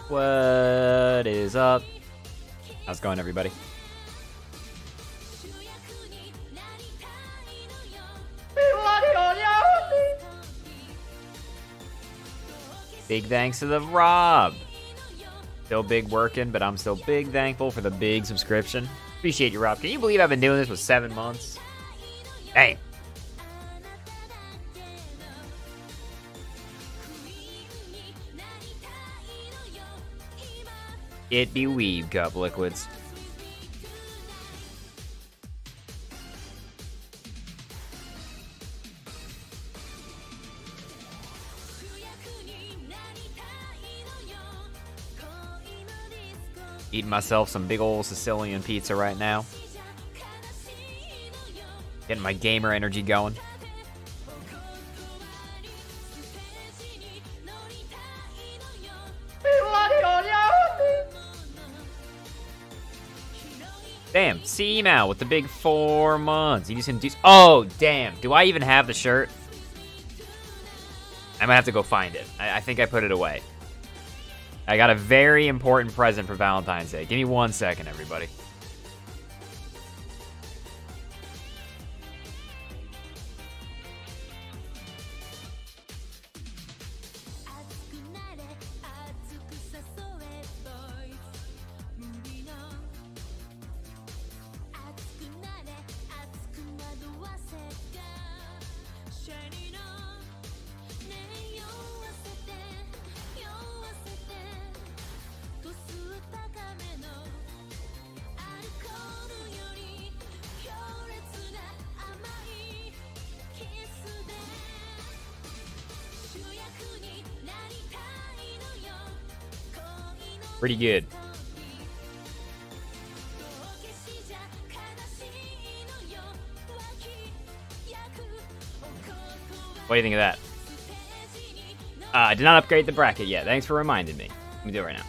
What is up? How's it going, everybody? Big thanks to the Rob. Still big working, but I'm still big thankful for the big subscription. Appreciate you, Rob. Can you believe I've been doing this for 7 months? Dang. It be WEEBCUP liquids. Eating myself some big old Sicilian pizza right now. Getting my gamer energy going. Damn, see now with the big 4 months. You just can do. Oh, damn. Do I even have the shirt? I might have to go find it. I think I put it away. I got a very important present for Valentine's Day. Give me 1 second, everybody. Pretty good. What do you think of that? I did not upgrade the bracket yet. Thanks for reminding me. Let me do it right now.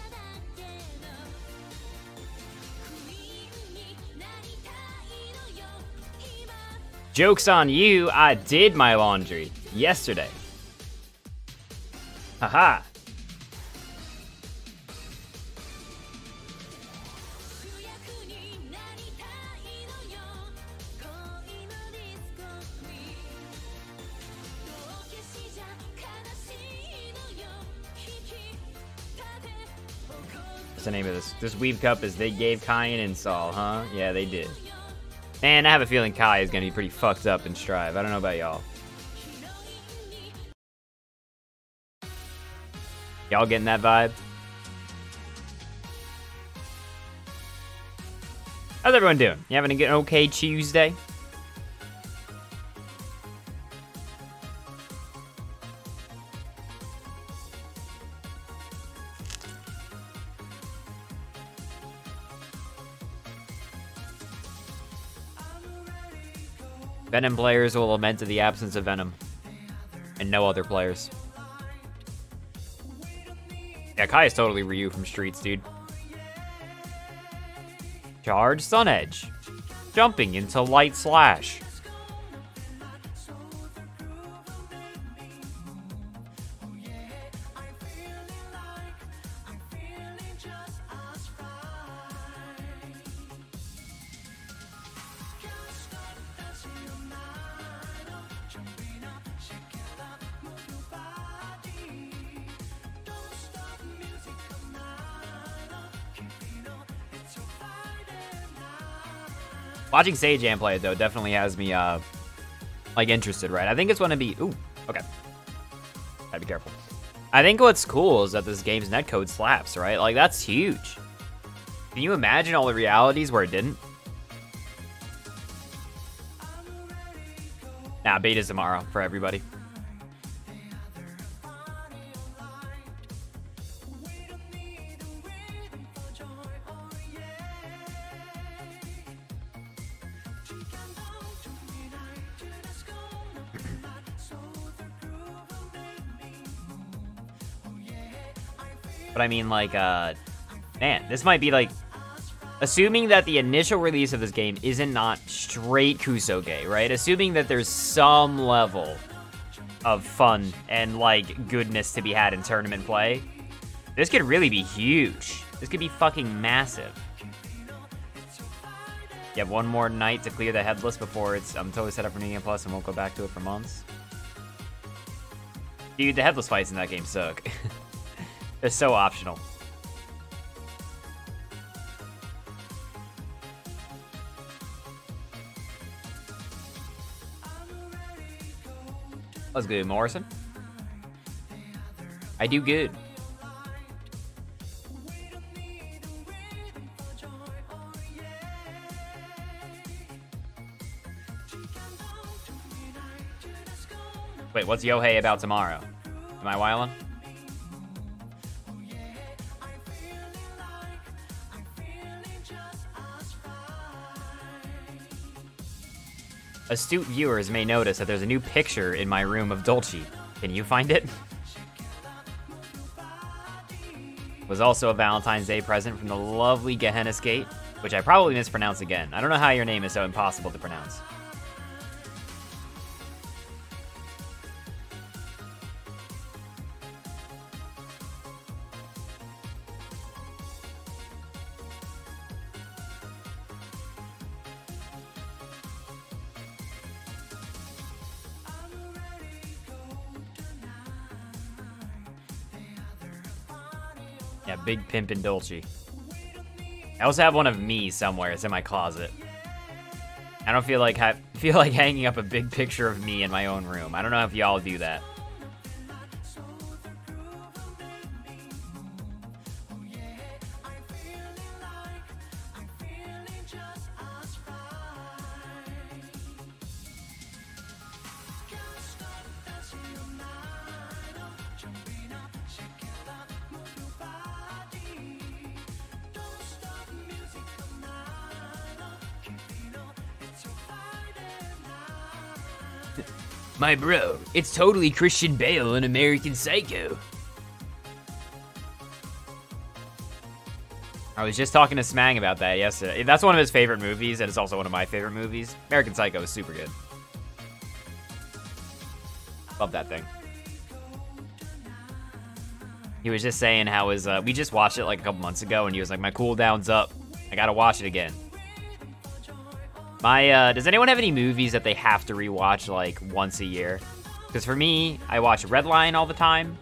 Joke's on you, I did my laundry yesterday. Haha. What's the name of this? This WEEBCUP is They Gave Kai an Install, huh? Yeah, they did. And I have a feeling Kai is going to be pretty fucked up in Strive. I don't know about y'all. Y'all getting that vibe? How's everyone doing? You having an okay Tuesday? Venom players will lament to the absence of Venom. And no other players. Yeah, Kai is totally Ryu from Streets, dude. Charge Sun Edge. Jumping into Light Slash. Watching Sajam play it, though, definitely has me, like, interested, right? I think it's going to be... Ooh, okay. Gotta be careful. I think what's cool is that this game's netcode slaps, right? Like, that's huge. Can you imagine all the realities where it didn't? Nah, beta's tomorrow for everybody. But I mean, like, man, this might be, like, assuming that the initial release of this game isn't not straight Kusoge, right? Assuming that there's some level of fun and, like, goodness to be had in tournament play, This could really be huge. This could be fucking massive. You have one more night to clear the headless before I'm totally set up for New Game Plus and won't go back to it for months. Dude, the headless fights in that game suck. They're so optional. That's good, Morrison. I do good. Wait, what's Yohei about tomorrow? Am I wildin'? Astute viewers may notice that there's a new picture in my room of Dolce. Can you find it? Was also a Valentine's Day present from the lovely Gehenna Skate, which I probably mispronounced again. I don't know how your name is so impossible to pronounce. Yeah, Big Pimpin' Dolce. I also have one of me somewhere. It's in my closet. I don't feel like hanging up a big picture of me in my own room. I don't know if y'all do that. My bro, it's totally Christian Bale in American Psycho. I was just talking to Smang about that yesterday. That's one of his favorite movies, and it's also one of my favorite movies. American Psycho is super good. Love that thing. He was just saying how his, we just watched it like a couple months ago, and he was like, my cooldown's up. I gotta watch it again. Does anyone have any movies that they have to rewatch like once a year? Because for me, I watch Redline all the time.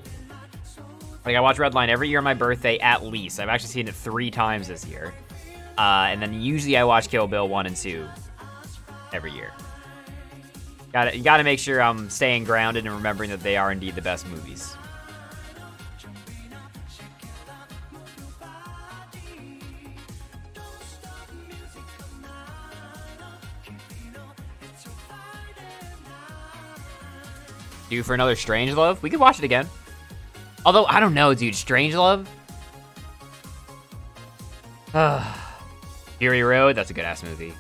Like I watch Redline every year on my birthday at least. I've actually seen it 3 times this year. And then usually I watch Kill Bill 1 and 2 every year. You gotta make sure I'm staying grounded and remembering that they are indeed the best movies. Due for another Strangelove? We could watch it again. Although, I don't know, dude. Strangelove? Fury Road? That's a good-ass movie.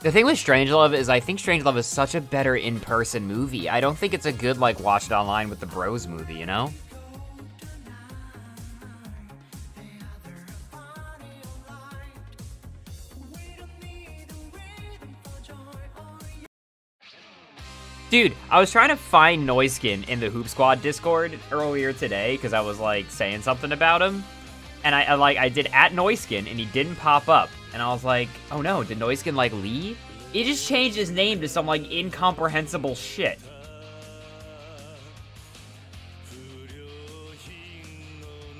The thing with Strangelove is I think Strangelove is such a better in-person movie. I don't think it's a good, like, watch it online with the bros movie, you know? Dude, I was trying to find Noiskin in the Hoop Squad Discord earlier today because I was like saying something about him, and I did @Noiskin and he didn't pop up, and I was like, oh no, did Noiskin like leave? He just changed his name to some like incomprehensible shit.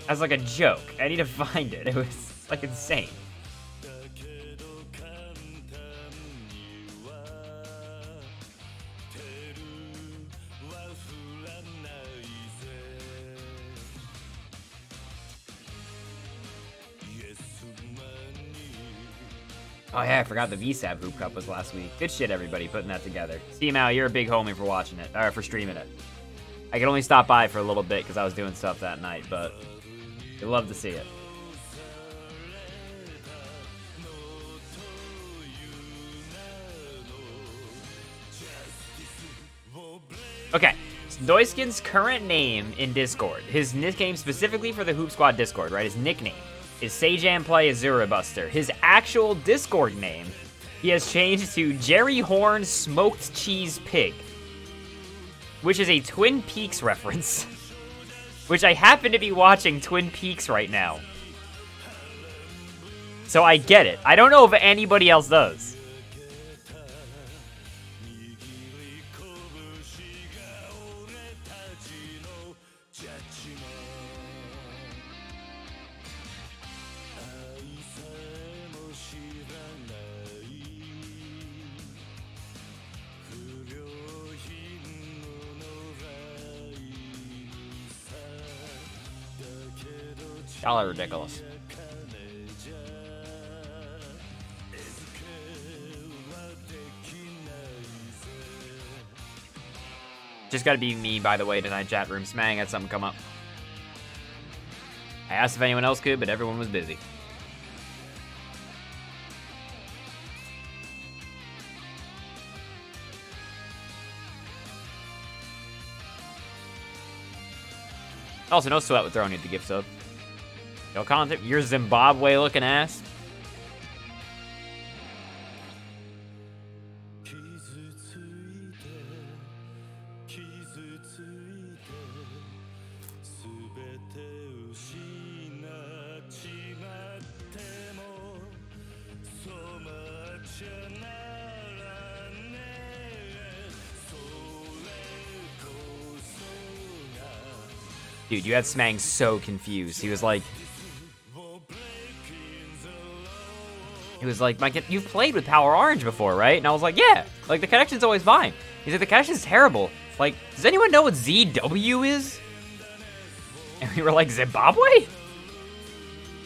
As like a joke. I need to find it. It was like insane. Oh yeah, I forgot the VSAB Hoop Cup was last week. Good shit, everybody, putting that together. Steam-Out, you're a big homie for watching it, or for streaming it. I could only stop by for a little bit because I was doing stuff that night, but I'd love to see it. Okay, so Doiskin's current name in Discord, his nickname specifically for the Hoop Squad Discord, right, his nickname is Sajam Play Azura Buster. His actual Discord name, he has changed to Jerry Horn Smoked Cheese Pig, which is a Twin Peaks reference. which I happen to be watching Twin Peaks right now. So I get it. I don't know if anybody else does. Y'all are ridiculous. Just gotta be me, by the way, tonight, chat room. Smang had something come up. I asked if anyone else could, but everyone was busy. Also, no sweat with throwing you the gift sub. Yo, content, your Zimbabwe looking ass. Dude, you had Smang so confused. He was like, Mike, you've played with Power Orange before, right? And I was like, yeah. Like, the connection's always fine. He's like, the connection's terrible. Like, does anyone know what ZW is? And we were like, Zimbabwe?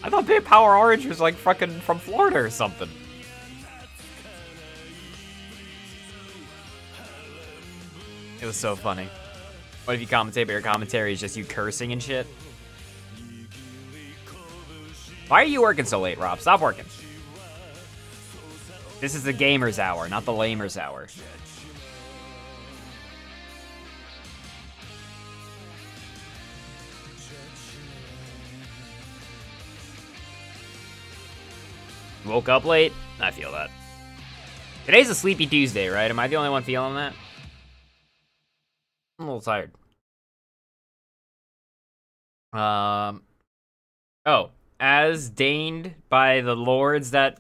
I thought Big Power Orange was like fucking from Florida or something. It was so funny. What if you commentate, but your commentary is just you cursing and shit? Why are you working so late, Rob? Stop working. This is the gamer's hour, not the lamer's hour. Woke up late? I feel that. Today's a sleepy Tuesday, right? Am I the only one feeling that? I'm a little tired. Oh, as deigned by the lords that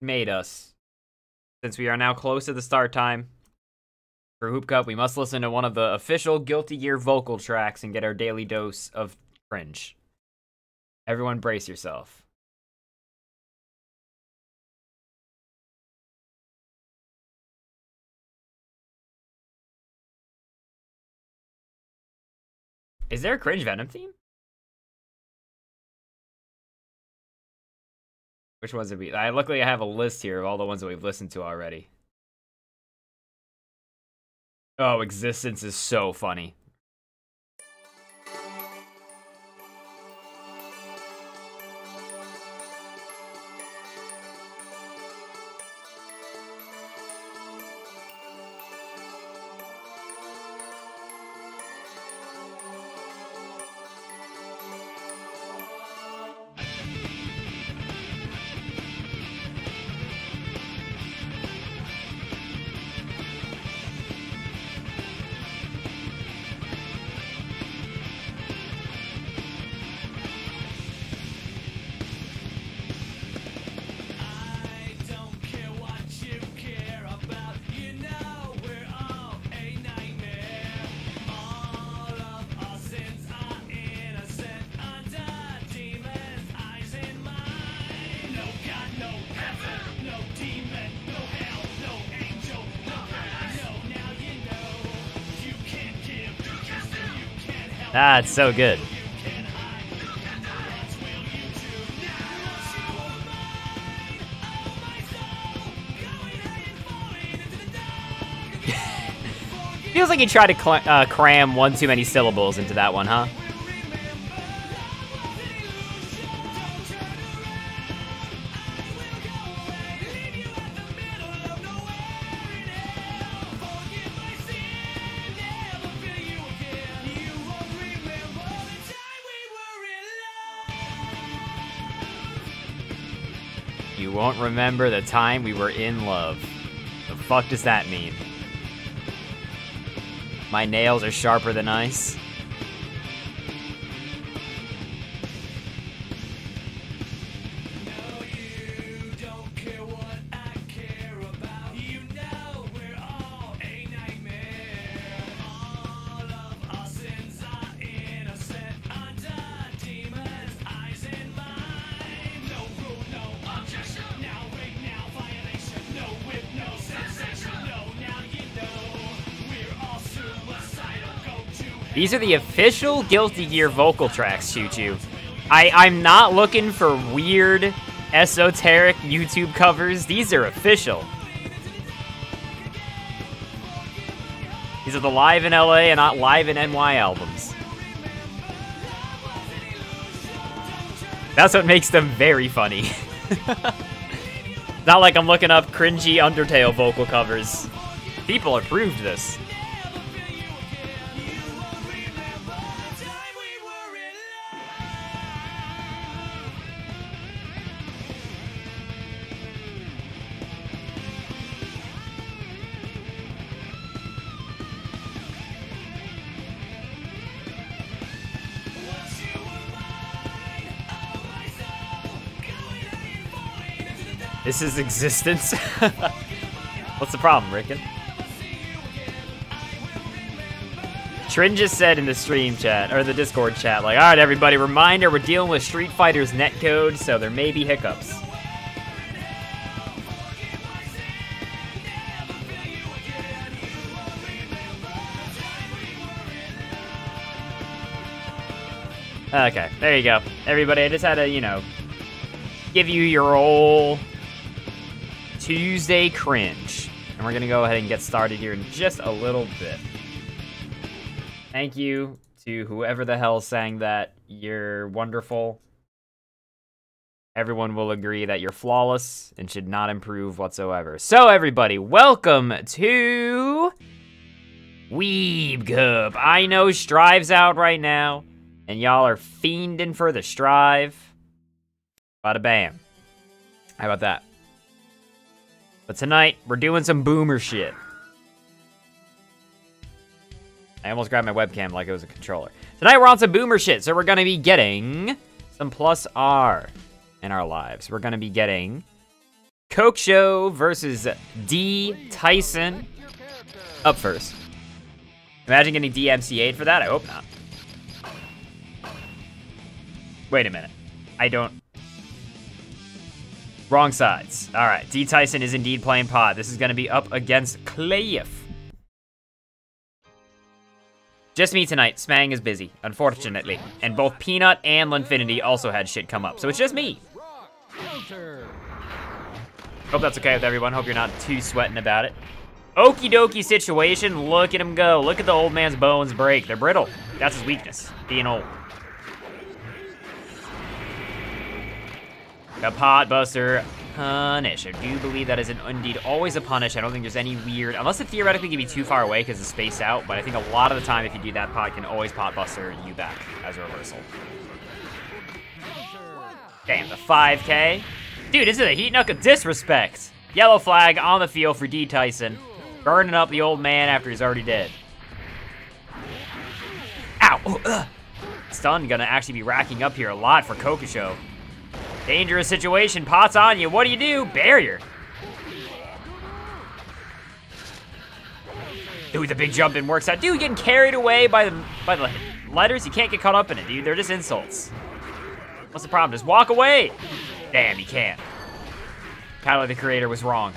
made us, since we are now close to the start time for Hoop Cup, we must listen to one of the official Guilty Gear vocal tracks and get our daily dose of cringe. Everyone brace yourself. Is there a cringe Venom theme? Which ones would be? Luckily, I have a list here of all the ones that we've listened to already. Oh, Existence is so funny. That's so good. Feels like you tried to cram one too many syllables into that one, huh? You won't remember the time we were in love. The fuck does that mean? My nails are sharper than ice. These are the official Guilty Gear vocal tracks, Choo Choo. I'm not looking for weird, esoteric YouTube covers. These are official. These are the live in LA and not live in NY albums. That's what makes them very funny. Not like I'm looking up cringy Undertale vocal covers. People approved this. This is existence. What's the problem, Rickon? Trin just said in the stream chat, or the Discord chat, like, alright everybody, reminder, we're dealing with Street Fighter's netcode, so there may be hiccups. Okay, there you go. Everybody, I just had to, you know, give you your old Tuesday cringe. And we're gonna go ahead and get started here in just a little bit. Thank you to whoever the hell sang that. You're wonderful. Everyone will agree that you're flawless and should not improve whatsoever. So everybody, welcome to WEEBCUP. I know Strive's out right now, and y'all are fiending for the Strive. Bada bam. How about that? But tonight, we're doing some boomer shit. I almost grabbed my webcam like it was a controller. Tonight, we're on some boomer shit, so we're gonna be getting some plus R in our lives. We're gonna be getting Coke Show versus D. Tyson up first. Imagine getting DMCA'd for that? I hope not. Wait a minute. I don't... Wrong sides. All right, D. Tyson is indeed playing pod. This is going to be up against Clayf. Just me tonight. Smang is busy, unfortunately. And both Peanut and Linfinity also had shit come up, so it's just me. Hope that's okay with everyone. Hope you're not too sweating about it. Okie dokie situation. Look at him go. Look at the old man's bones break. They're brittle. That's his weakness, being old. A pot buster punish. I do believe that is indeed always a punish. I don't think there's any weird, unless it theoretically can be too far away because it's spaced out, but I think a lot of the time if you do that, pot can always pot buster you back as a reversal. Damn, the 5K. Dude, this is a heat knuck of disrespect. Yellow flag on the field for D. Tyson. Burning up the old man after he's already dead. Ow! Oh, stun gonna actually be racking up here a lot for Kokosho. Dangerous situation, pot's on you. What do? Barrier. Dude, the big jump in works out. Dude, getting carried away by the letters. You can't get caught up in it, dude. They're just insults. What's the problem? Just walk away. Damn, you can't. Tyler, the creator, was wrong.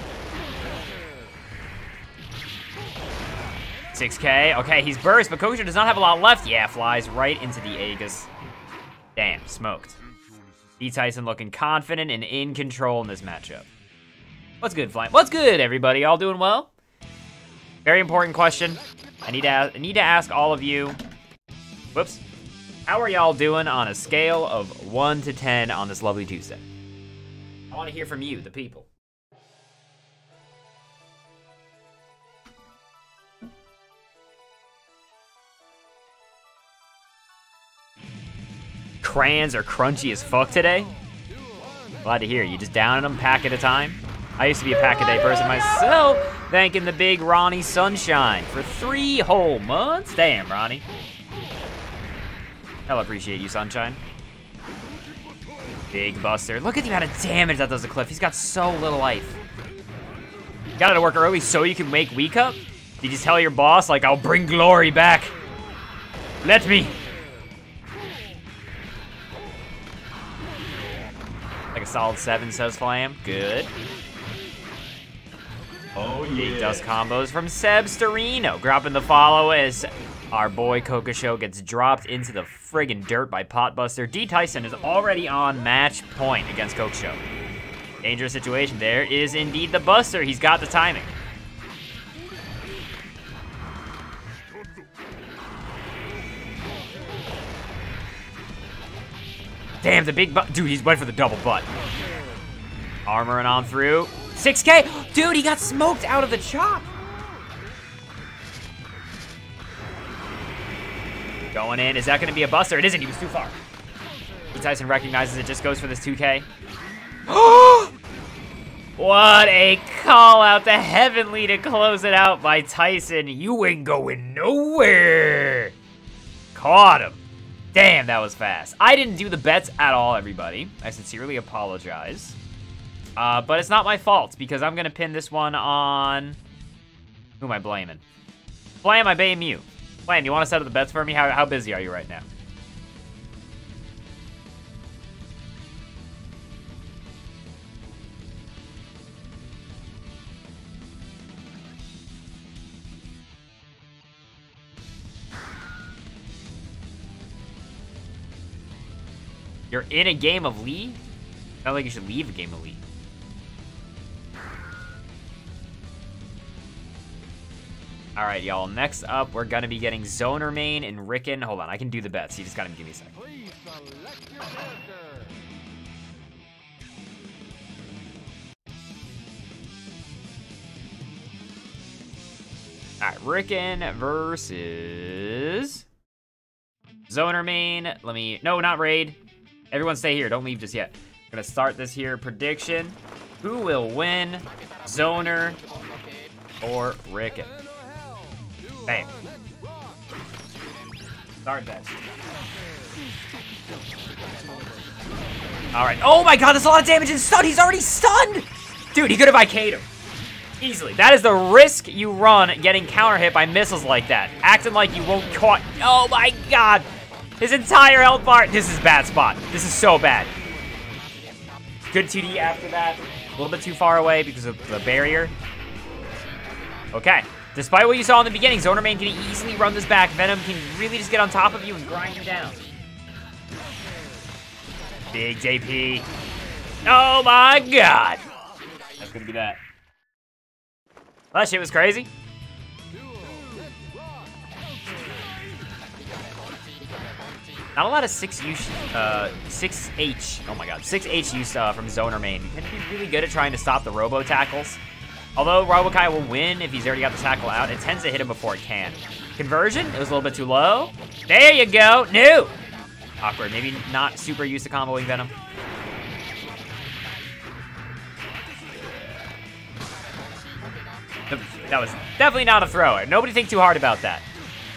6K. Okay, he's burst, but Kokosho does not have a lot left. Yeah, flies right into the Aegis. Damn, smoked. D. Tyson looking confident and in control in this matchup. What's good, Flame? What's good, everybody? All doing well? Very important question. I need to ask all of you. Whoops. How are y'all doing on a scale of 1 to 10 on this lovely Tuesday? I want to hear from you, the people. Crayons are crunchy as fuck today. Glad to hear. You just downing them pack at a time. I used to be a pack a day person myself. Thanking the big Ronnie Sunshine for 3 whole months. Damn, Ronnie. Hell, appreciate you, Sunshine. Big buster. Look at the amount of damage that does to Cliff. He's got so little life. Got it to work early so you can make WEEBCUP? Did you tell your boss, like, I'll bring glory back? Let me. Like a solid 7, says Flam. Good. Oh, yeah. Big dust combos from Seb Storino. Dropping the follow as Our boy Kokosho gets dropped into the friggin' dirt by Potbuster. D. Tyson is already on match point against Kokosho. Dangerous situation. There is indeed the Buster. He's got the timing. Damn, the big butt. Dude, he's went for the double butt. Armoring on through. 6K. Dude, he got smoked out of the chop. Going in. Is that going to be a Buster? It isn't. He was too far. Tyson recognizes it. Just goes for this 2K. What a call out to Heavenly to close it out by Tyson. You ain't going nowhere. Caught him. Damn, that was fast. I didn't do the bets at all, everybody. I sincerely apologize. But it's not my fault because I'm going to pin this one on... Who am I blaming? Blam, I blame you. Blam, you want to set up the bets for me? How busy are you right now? You're in a game of League? I don't think you should leave a game of League. All right, y'all. Next up, we're gonna be getting Zoner Main and Ricken. Hold on, I can do the bets. You just gotta give me a second. Please select your character. All right, Ricken versus Zoner Main. Let me... No, not Raid. Everyone stay here. Don't leave just yet. I'm gonna start this here. Prediction. Who will win? Zoner or Ricken? Bam. Start that. All right. Oh my God, that's a lot of damage and stun. He's already stunned. Dude, he could have IK'd him. Easily. That is the risk you run getting counter hit by missiles like that. Acting like you won't caught. Oh my God. His entire health bar. This is a bad spot. This is so bad. Good 2D after that. A little bit too far away because of the barrier. Okay. Despite what you saw in the beginning, Zoner Main can easily run this back. Venom can really just get on top of you and grind you down. Big JP. Oh my God. That's gonna be that. Well, that shit was crazy. Not a lot of 6H, oh my God, 6H use from Zoner Main. He can be really good at trying to stop the Robo tackles. Although Robokai will win if he's already got the tackle out, it tends to hit him before it can. Conversion, it was a little bit too low. There you go, no! Awkward, maybe not super used to comboing Venom. That was definitely not a thrower. Nobody think too hard about that.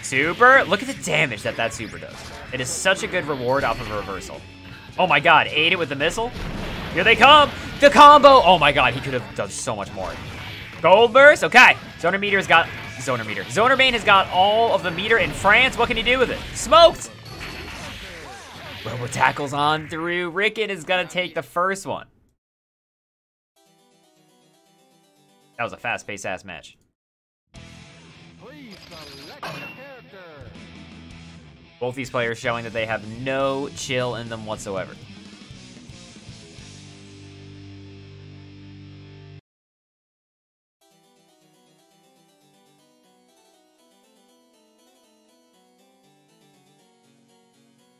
Super, look at the damage that super does. It is such a good reward off of a reversal. Oh my God, ate it with the missile. Here they come, the combo. Oh my God, he could have done so much more. Gold burst, okay. Zoner Main has got all of the meter in France. What can he do with it? Smoked. Robo tackles on through. Ricken is gonna take the first one. That was a fast-paced ass match. Please select your character. Both these players showing that they have no chill in them whatsoever.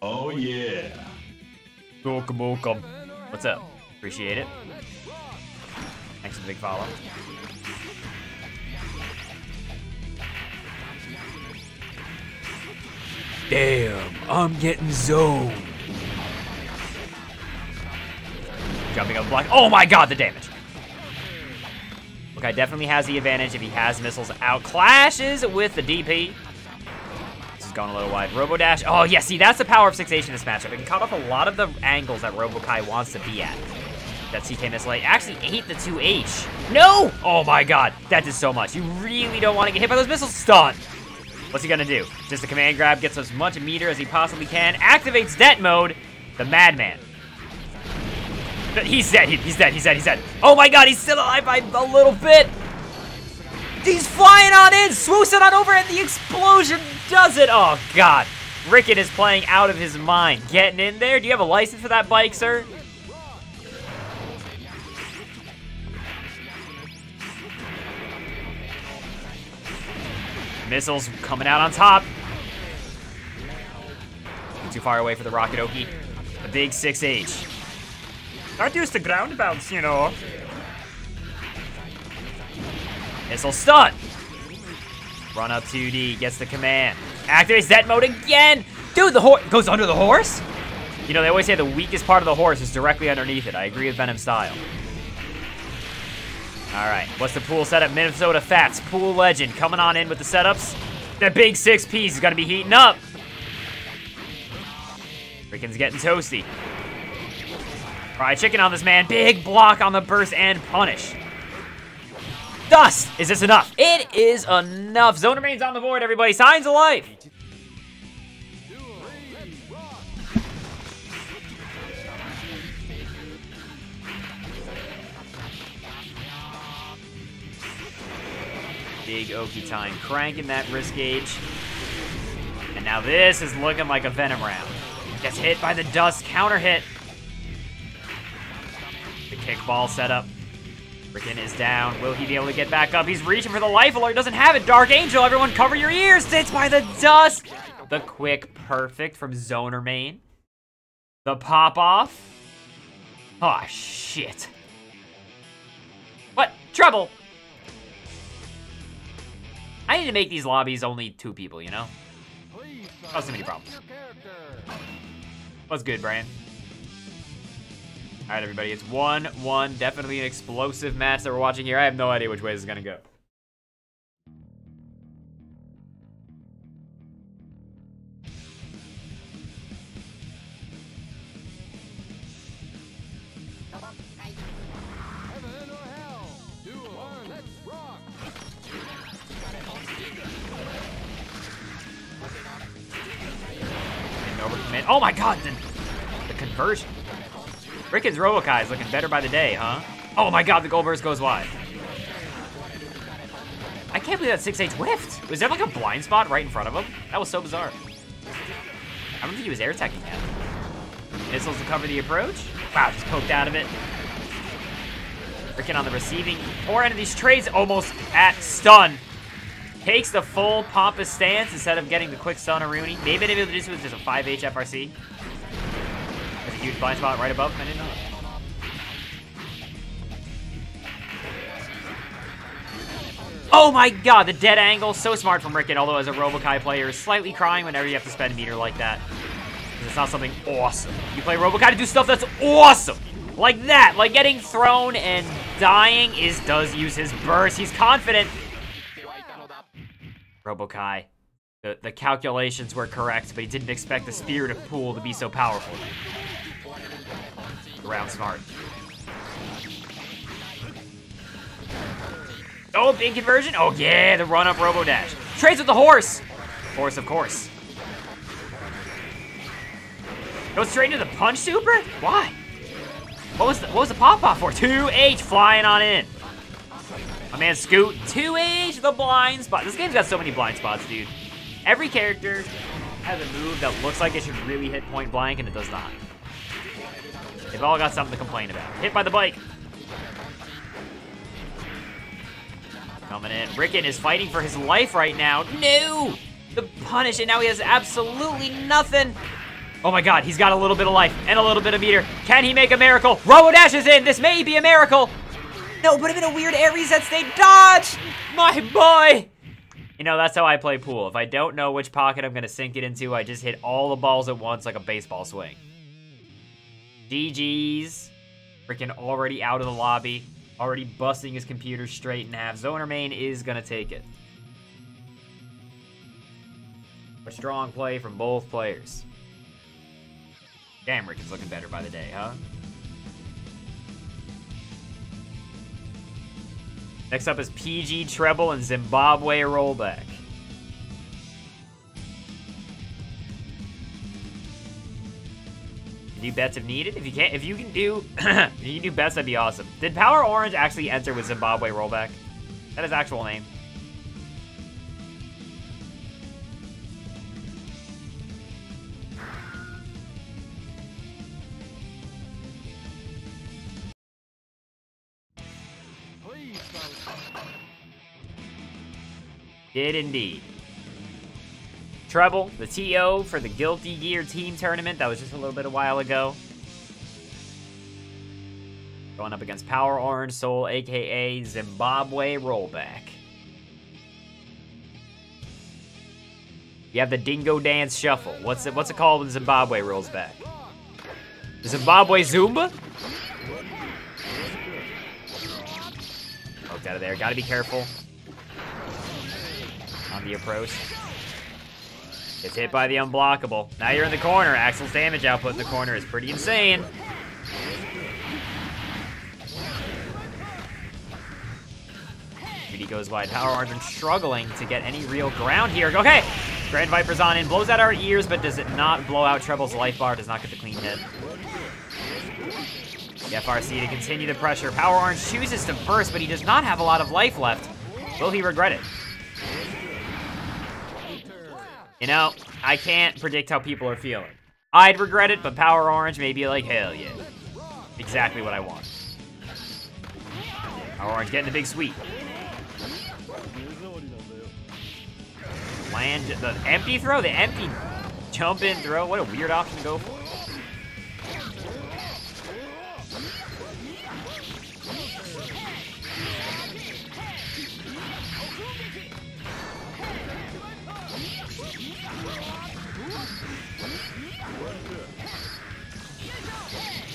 Oh yeah. Welcome. What's up? Appreciate it. Thanks for the big follow. Damn, I'm getting zoned. Jumping up the block. Oh my God, the damage. Okay, definitely has the advantage if he has missiles out. Clashes with the DP. This is going a little wide. Robo Dash. Oh, yeah, see, that's the power of 6H in this matchup. It can cut off a lot of the angles that Robokai wants to be at. That CK missile actually ate the 2H. No! Oh my God, that did so much. You really don't want to get hit by those missiles. Stun. What's he gonna do? Just a command grab, gets as much meter as he possibly can, activates det mode, the madman. He's dead, he's dead. Oh my God, he's still alive by a little bit. He's flying on in, swoops it on over, and the explosion does it. Oh, God. Rickon is playing out of his mind. Getting in there. Do you have a license for that bike, sir? Missiles coming out on top. Too far away for the Rocket Oki. The big 6H. Not used to ground bounce, you know. Missile stun. Run up 2D, gets the command. Activates that mode again. Dude, the horse goes under the horse? You know, they always say the weakest part of the horse is directly underneath it. I agree with Venom style. All right, what's the pool setup? Minnesota Fats, pool legend, coming on in with the setups. That big 6-piece is gonna be heating up. Rickon's getting toasty. Fried chicken on this man. Big block on the burst and punish. Dust! Is this enough? It is enough. Zone remains on the board, everybody. Signs of life. Big Oki time. Cranking that wrist gauge. And now this is looking like a Venom round. Gets hit by the dust. Counter hit. The kickball setup. Rickon is down. Will he be able to get back up? He's reaching for the life alert. Doesn't have it. Dark Angel. Everyone cover your ears. Hits by the dust. The quick perfect from Zoner Main. The pop off. Oh, shit. What? Trouble. I need to make these lobbies only 2 people, you know? Oh, so many problems. What's good, Brian? All right, everybody, it's 1-1. Definitely an explosive match that we're watching here. I have no idea which way this is gonna go. Heaven or hell? Duel. Let's rock. And overcommit. Oh my God, the conversion. Rickon's Robokai is looking better by the day, huh? Oh my God, the gold burst goes wide. I can't believe that 6H whiffed. Was there like a blind spot right in front of him? That was so bizarre. I don't think he was air teching that. Missiles to cover the approach. Wow, just poked out of it. Rickon on the receiving. Poor end of these trades, almost at stun. Takes the full pompous stance instead of getting the quick stun on Rooney. Maybe able to do this with just a 5H FRC. There's a huge blind spot right above him. I didn't know that. Oh my God, the dead angle. So smart from Rickon, although as a Robokai player, is slightly crying whenever you have to spend a meter like that. Because it's not something awesome. You play Robokai to do stuff that's awesome. Like that. Like getting thrown and dying does use his burst. He's confident. Robokai. The calculations were correct, but he didn't expect the Spirit of Pool to be so powerful. Round smart. Oh, big conversion. Oh, yeah, the run-up Robo-Dash. Trades with the horse. Horse, of course. Goes straight into the punch super? Why? What was the pop-off for? 2H flying on in. My man Scoot. 2H, the blind spot. This game's got so many blind spots, dude. Every character has a move that looks like it should really hit point blank, and it does not. They've all got something to complain about. Hit by the bike. Coming in. Rickon is fighting for his life right now. No! The punish, and now he has absolutely nothing. Oh my God, he's got a little bit of life and a little bit of meter. Can he make a miracle? Robo-Dash is in. This may be a miracle. No, put him in a weird air reset state. Dodge! My boy! You know, that's how I play pool. If I don't know which pocket I'm going to sink it into, I just hit all the balls at once like a baseball swing. GG's. Rickon already out of the lobby. Already busting his computer straight in half. Zoner Main is going to take it. A strong play from both players. Damn, Rickon's looking better by the day, huh? Next up is PG Treble and Zimbabwe Rollback. Do bets if needed. If you can do, if you can do bets, that'd be awesome. Did Power Orange actually enter with Zimbabwe Rollback? That is actual name. Did indeed. Treble, the TO for the Guilty Gear Team Tournament. That was just a little bit a while ago. Going up against Power Orange Soul, aka Zimbabwe Rollback. You have the Dingo Dance Shuffle. What's it called when Zimbabwe rolls back? The Zimbabwe Zumba? Poked out of there. Gotta be careful. On the approach. Gets hit by the unblockable. Now you're in the corner. Axel's damage output in the corner is pretty insane. He goes wide. Power Orange struggling to get any real ground here. Okay, Grand Viper's on in. Blows out our ears, but does it not blow out Treble's life bar. Does not get the clean hit. The FRC to continue the pressure. Power Orange chooses to burst, but he does not have a lot of life left. Will he regret it? You know, I can't predict how people are feeling. I'd regret it, but Power Orange may be like, hell yeah. Exactly what I want. Power Orange getting the big sweep. Land the empty throw, the empty jump in throw. What a weird option to go for.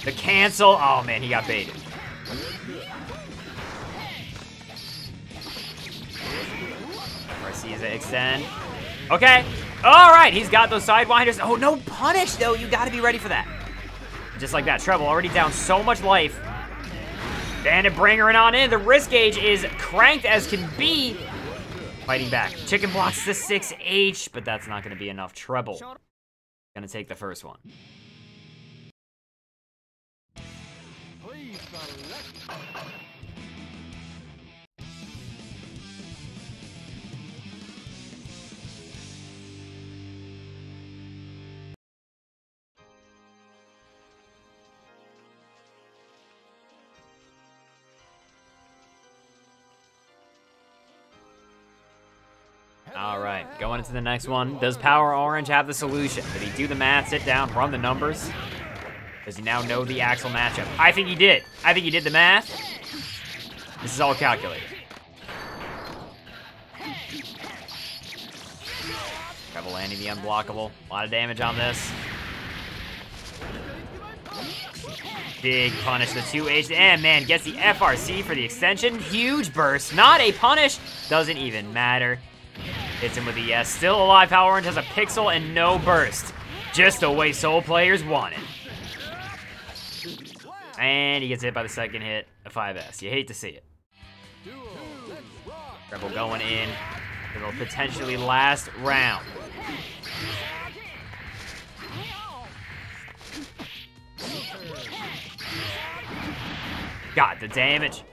The cancel. Oh man, he got baited. Sees it extend. Okay. All right, he's got those sidewinders. Oh, no punish, though. You got to be ready for that. Just like that. Treble already down so much life. Bandit bringer it on in. The risk gauge is cranked as can be. Fighting back. Chicken blocks the 6H, but that's not going to be enough. Treble going to take the first one. All right, going into the next one. Does Power Orange have the solution? Did he do the math, sit down, run the numbers? Does he now know the Axel matchup? I think he did. I think he did the math. This is all calculated. Treble landing the unblockable. A lot of damage on this. Big punish, the 2H, and man, gets the FRC for the extension. Huge burst, not a punish. Doesn't even matter. Hits him with a yes. Still alive. Power Orange has a pixel and no burst. Just the way Soul players want it. And he gets hit by the second hit, a 5S. You hate to see it. Treble going in. It'll potentially last round. Got the damage.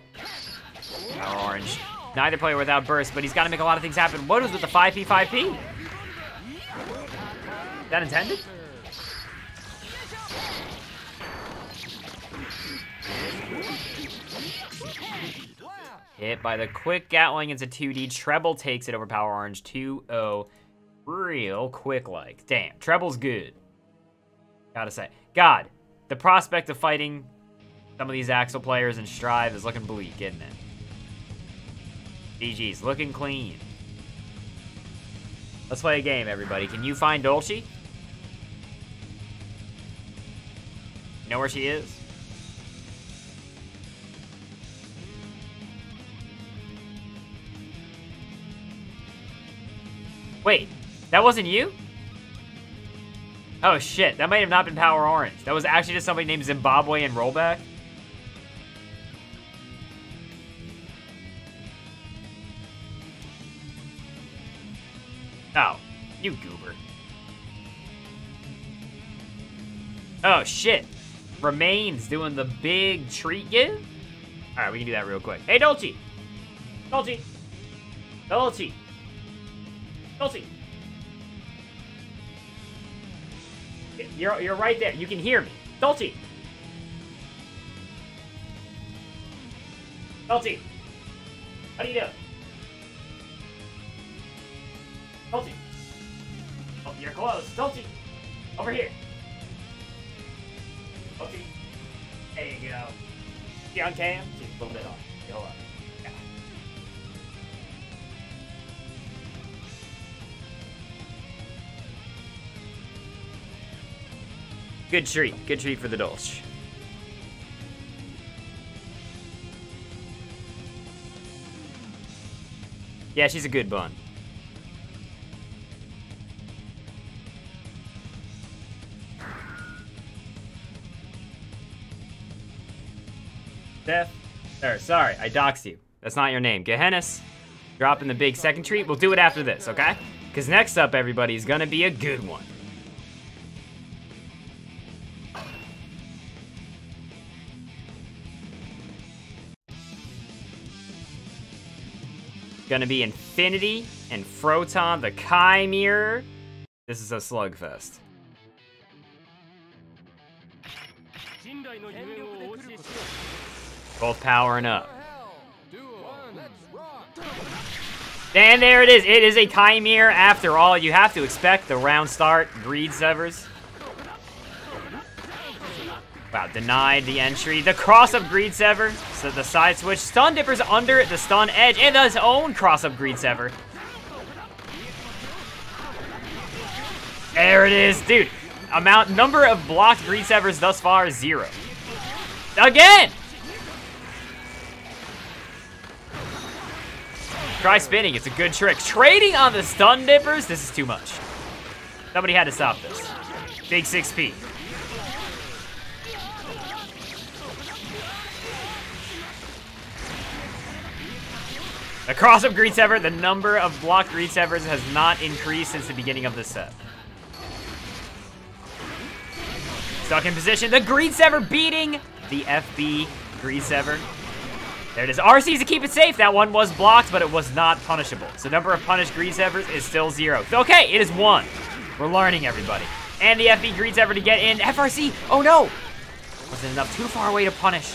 Power Orange. Neither player without burst, but he's got to make a lot of things happen. What was with the 5P, 5P? Is that intended? Hit by the quick Gatling into 2D. Treble takes it over Power Orange 2-0. Real quick-like. Damn, Treble's good. Gotta say. God, the prospect of fighting some of these Axel players in Strive is looking bleak, isn't it? GG's, looking clean. Let's play a game, everybody. Can you find Dolce? You know where she is? Wait, that wasn't you? Oh shit, that might have not been Power Orange. That was actually just somebody named Zimbabwe and Rollback. Oh, you goober. Oh, shit. Remains doing the big treat give? All right, we can do that real quick. Hey, Dolce. Dolce. Dolce. Dolce. You're right there. You can hear me. Dolce. Dolce. How do you do? Tilty. Oh, you're close. Tilty. Over here. Tilty. There you go. See on cam? See, a little bit on. Hold on. Yeah. Good treat. Good treat for the Dolch. Yeah, she's a good bun. Steph? Sorry, I doxed you. That's not your name. Gehennis, dropping the big second treat. We'll do it after this, okay? Because next up, everybody, is gonna be a good one. Gonna be Infinity and Froton, the Chimera. This is a slugfest. Both powering up. And there it is. It is a Chimera after all. You have to expect the round start. Greed Severs. Wow, denied the entry. The cross-up Greed Sever. So the side switch. Stun Dipper's under the stun edge. And his own cross-up Greed Sever. There it is. Dude, number of blocked Greed Severs thus far is 0. Again! Try spinning. It's a good trick. Trading on the stun dippers. This is too much. Somebody had to stop this. Big 6P. The cross-up Greed Sever. The number of blocked Greed Severs has not increased since the beginning of this set. Stuck in position. The Greed Sever beating the FB Greed Sever. There it is. RC's to keep it safe. That one was blocked, but it was not punishable. So number of punished Greed Severs is still 0. Okay, it is 1. We're learning, everybody. And the FB Greed Sever to get in. FRC. Oh, no. Wasn't enough. Too far away to punish.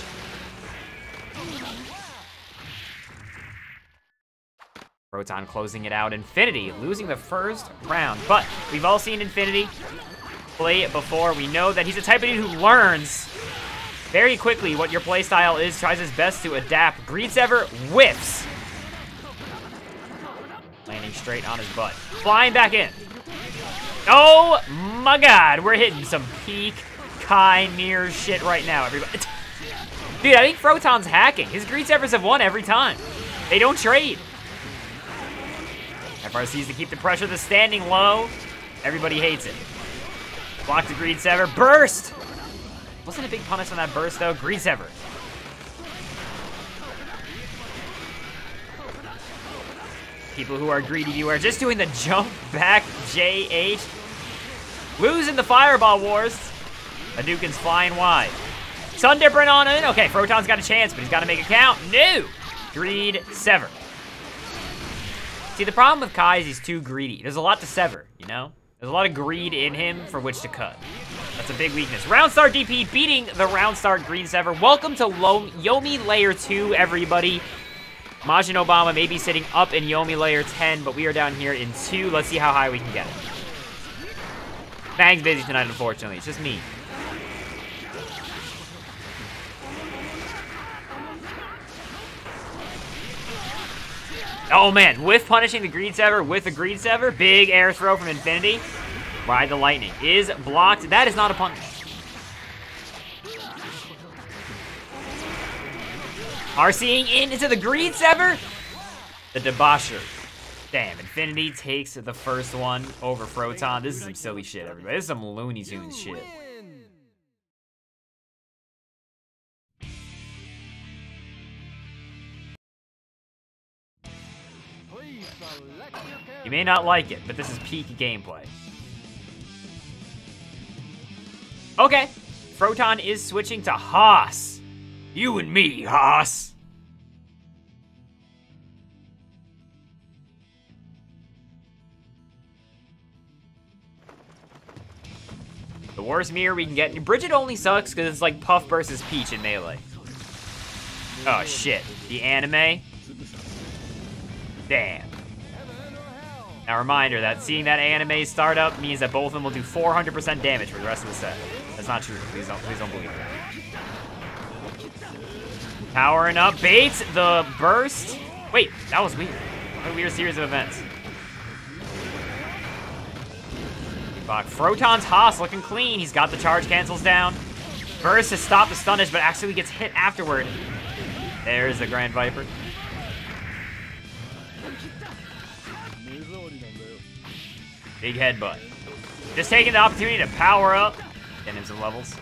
Proton closing it out. Infinity losing the first round. But we've all seen Infinity play it before. We know that he's the type of dude who learns very quickly what your playstyle is, tries his best to adapt. Greed Sever whiffs. Landing straight on his butt. Flying back in. Oh my god, we're hitting some peak Chimera shit right now, everybody. Dude, I think Froton's hacking. His Greed Severs have won every time. They don't trade. FRC's to keep the pressure, the standing low. Everybody hates it. Block the Greed Sever. Burst! Wasn't a big punish on that burst, though. Greed Sever. People who are greedy, you are just doing the jump back JH. Losing the Fireball Wars. Hadouken's flying wide. Sun Dipper on in. Okay, Froton's got a chance, but he's got to make it count. No! Greed Sever. See, the problem with Kai is he's too greedy. There's a lot to sever, you know? There's a lot of greed in him for which to cut. That's a big weakness. Round Start DP beating the Round Start Greed Sever. Welcome to Yomi Layer 2, everybody. Majin Obama may be sitting up in Yomi Layer 10, but we are down here in 2. Let's see how high we can get it. Bang's busy tonight, unfortunately. It's just me. Oh man, with punishing the Greed Sever, with the Greed Sever, big air throw from Infinity. Ride the Lightning is blocked. That is not a punish. RCing into the Greed Sever. The Debaucher. Damn, Infinity takes the first one over Froton. This is some silly shit, everybody. This is some Looney Tunes shit. You may not like it, but this is peak gameplay. Okay, Froton is switching to Haas. You and me, Haas. The worst mirror we can get. Bridget only sucks because it's like Puff versus Peach in Melee. Oh shit, the anime. Damn. Now, reminder that seeing that anime start up means that both of them will do 400% damage for the rest of the set. That's not true. Please don't believe that. Powering up, baits the burst. Wait, that was weird. What a weird series of events. Froton's Haas looking clean. He's got the charge cancels down. Burst has stopped the stunish, but actually gets hit afterward. There's the Grand Viper. Big headbutt. Just taking the opportunity to power up. Getting him some levels.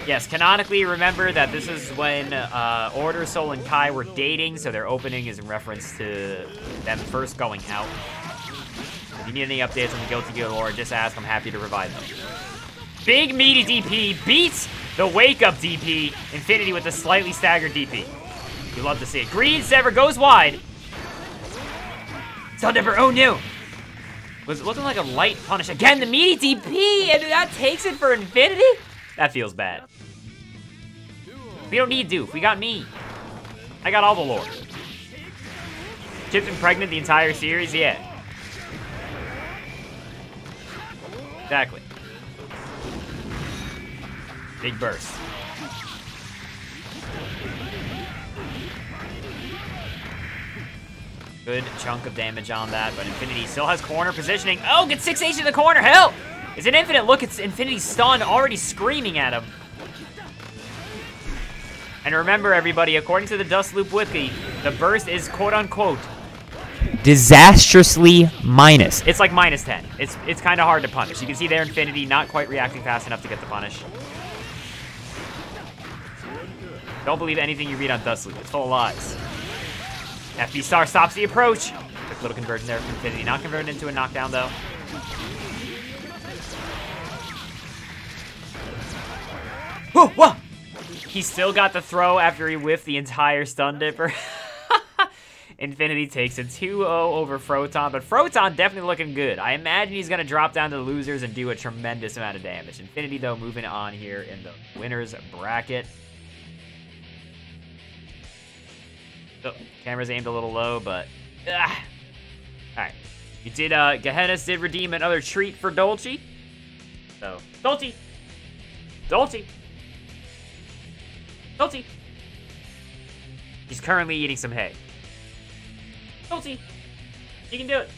Yes, canonically, remember that this is when Order, Soul, and Kai were dating, so their opening is in reference to them first going out. If you need any updates on the Guilty Gear lore, just ask. I'm happy to provide them. Big meaty DP beats the Wake Up DP. Infinity with a slightly staggered DP. You love to see it. Greed Sever goes wide. Thunderbird, oh no! Was looking like a light punish. Again, the meaty DP, and that takes it for Infinity? That feels bad. We don't need Doof, we got me. I got all the lore. Chip's been pregnant the entire series, yeah. Exactly. Big burst. Good chunk of damage on that, but Infinity still has corner positioning. Oh, gets 6H in the corner, hell! It's an infinite look, it's Infinity stun, already screaming at him. And remember, everybody, according to the Dust Loop Wiki, the burst is quote-unquote disastrously minus. It's like minus 10. It's kind of hard to punish. You can see there Infinity not quite reacting fast enough to get the punish. Don't believe anything you read on Dust Loop. It's full of lies. FB Star stops the approach. Quick little conversion there from Infinity. Not converted into a knockdown, though. Whoa, whoa! He still got the throw after he whiffed the entire stun dipper. Infinity takes a 2-0 over Froton, but Froton definitely looking good. I imagine he's going to drop down to the losers and do a tremendous amount of damage. Infinity, though, moving on here in the winners bracket. Oh, camera's aimed a little low, but... Alright. You did, Gehenna's did redeem another treat for Dolce. So, Dolce! Dolce! Dolce! He's currently eating some hay. Dolce! You can do it!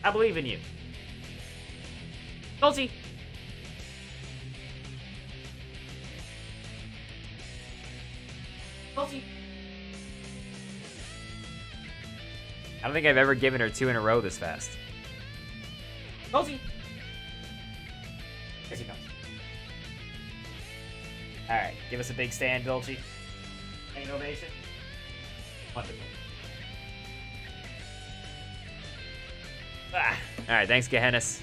I believe in you. Dolce! Dolce! I don't think I've ever given her 2 in a row this fast. Dolce! Here she comes. Alright, give us a big stand, Dolce. Any ovation? Wonderful. Alright, thanks, Gehennas.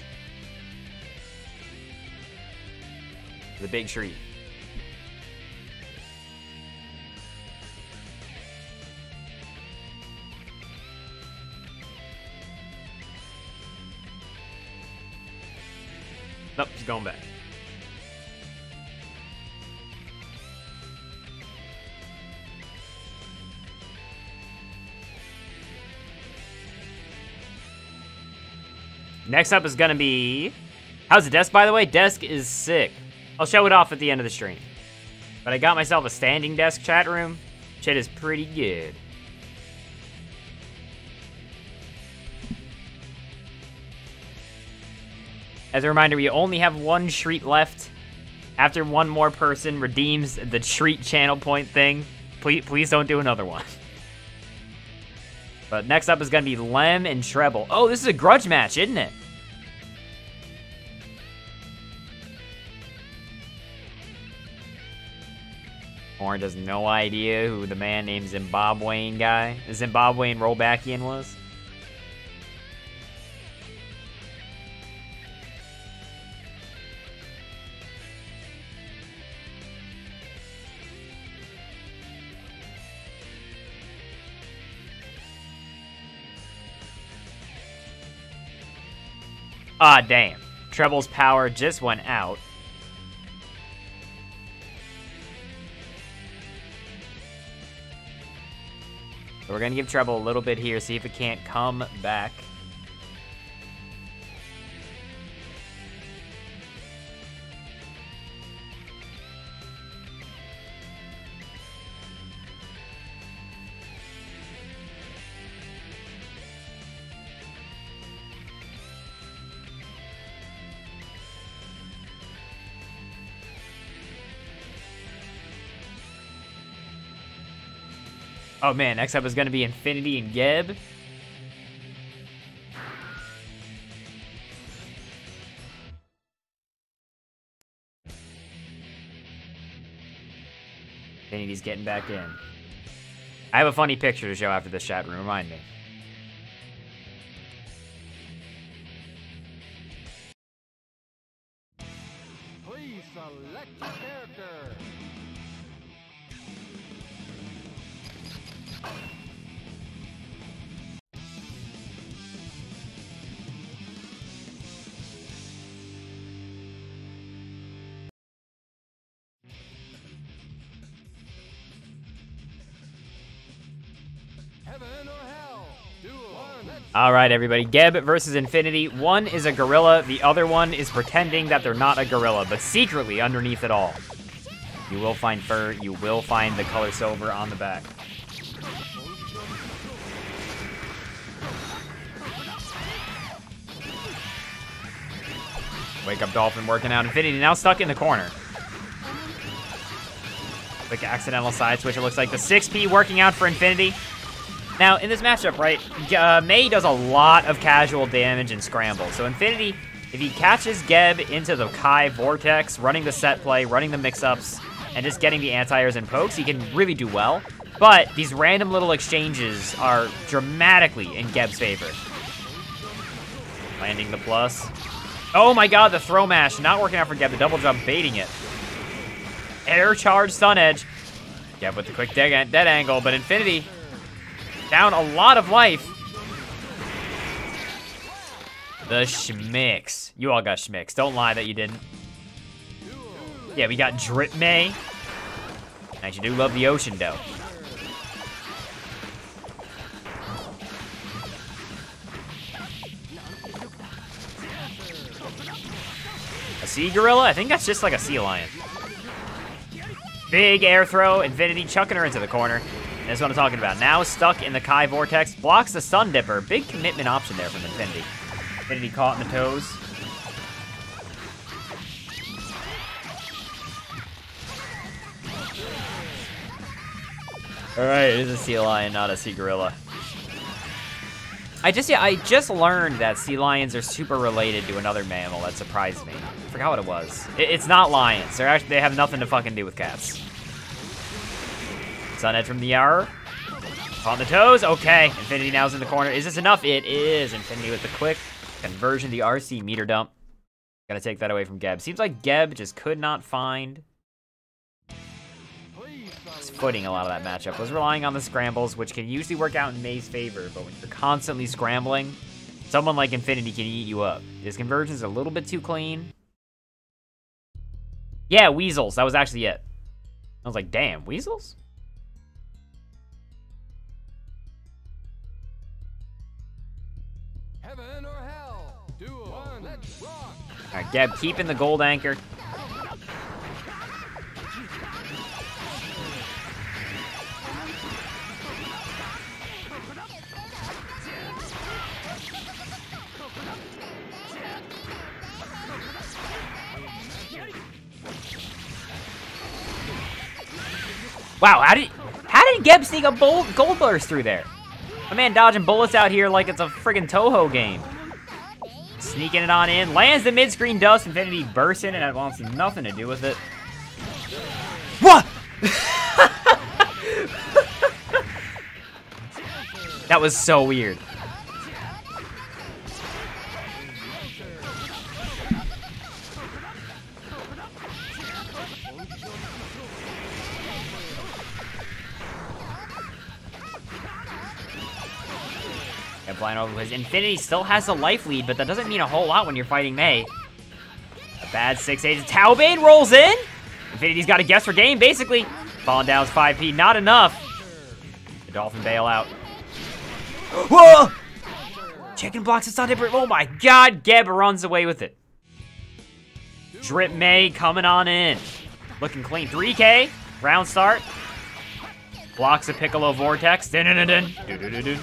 The big treat. Nope, she's going back. Next up is gonna be... How's the desk, by the way? Desk is sick. I'll show it off at the end of the stream. But I got myself a standing desk chat room. Shit is pretty good. As a reminder, we only have one treat left. After one more person redeems the treat channel point thing, please don't do another one. But next up is going to be Lem and Treble. Oh, this is a grudge match, isn't it? Orange has no idea who the man named Zimbabwean guy, the Zimbabwean rollbackian was. Ah, damn. Treble's power just went out. So we're gonna give Treble a little bit here, see if it can't come back. Oh man, next up is gonna be Infinity and Geb. Infinity's getting back in. I have a funny picture to show after this chat room, remind me. Please select a character. Heaven or hell? Duel. Let's All right, everybody. Geb versus Infinity. One is a gorilla. The other one is pretending that they're not a gorilla, but secretly underneath it all. You will find fur. You will find the color silver on the back. Wake up Dolphin working out. Infinity now stuck in the corner. Quick accidental side switch. It looks like the 6P working out for Infinity. Now, in this matchup, right, Mei does a lot of casual damage and scramble. So Infinity, if he catches Geb into the Kai Vortex, running the set play, running the mix-ups, and just getting the anti-airs and pokes, he can really do well. But these random little exchanges are dramatically in Geb's favor. Landing the plus. Oh my god, the throw mash not working out for Geb. The double jump baiting it. Air charge stun edge. Geb with the quick dead angle, but Infinity down a lot of life. The schmicks. You all got schmicks. Don't lie that you didn't. Yeah, we got Drip May. And you do love the ocean, though. A sea gorilla? I think that's just like a sea lion. Big air throw. Infinity chucking her into the corner. That's what I'm talking about. Now stuck in the Kai Vortex. Blocks the Sun Dipper. Big commitment option there from Infinity. Infinity caught in the toes. Alright, it is a sea lion, not a sea gorilla. I just learned that sea lions are super related to another mammal that surprised me. I forgot what it was. It's not lions. They have nothing to fucking do with cats. Sun edge from the hour. On the toes. Okay. Infinity now's in the corner. Is this enough? It is. Infinity with the quick conversion. The RC meter dump. Gotta take that away from Geb. Seems like Geb just could not find his footing a lot of that matchup. Was relying on the scrambles, which can usually work out in Mei's favor, but when you're constantly scrambling, someone like Infinity can eat you up. His conversion's a little bit too clean. Yeah, weasels. That was actually it. I was like, damn, weasels? heaven or hell. Duel. Let's rock. All right, Geb keeping the gold anchor. Wow, how did Geb sneak a gold burst through there? My man dodging bullets out here like it's a friggin' Toho game. Sneaking it on in, lands the mid-screen dust, Infinity bursts in, and it wants nothing to do with it. What? That was so weird. Flying over his Infinity still has a life lead, but that doesn't mean a whole lot when you're fighting Mei. A bad 6-8. Taubane rolls in. Infinity's got a guess for game, basically. Falling down is 5P, not enough. The Dolphin bail out. Whoa! Chicken blocks the Sun Dipper. Oh my god, Geb runs away with it. Drip May coming on in. Looking clean. 3K. Round start. Blocks a Piccolo Vortex. Dun dun dun dun. Dun dun dun dun.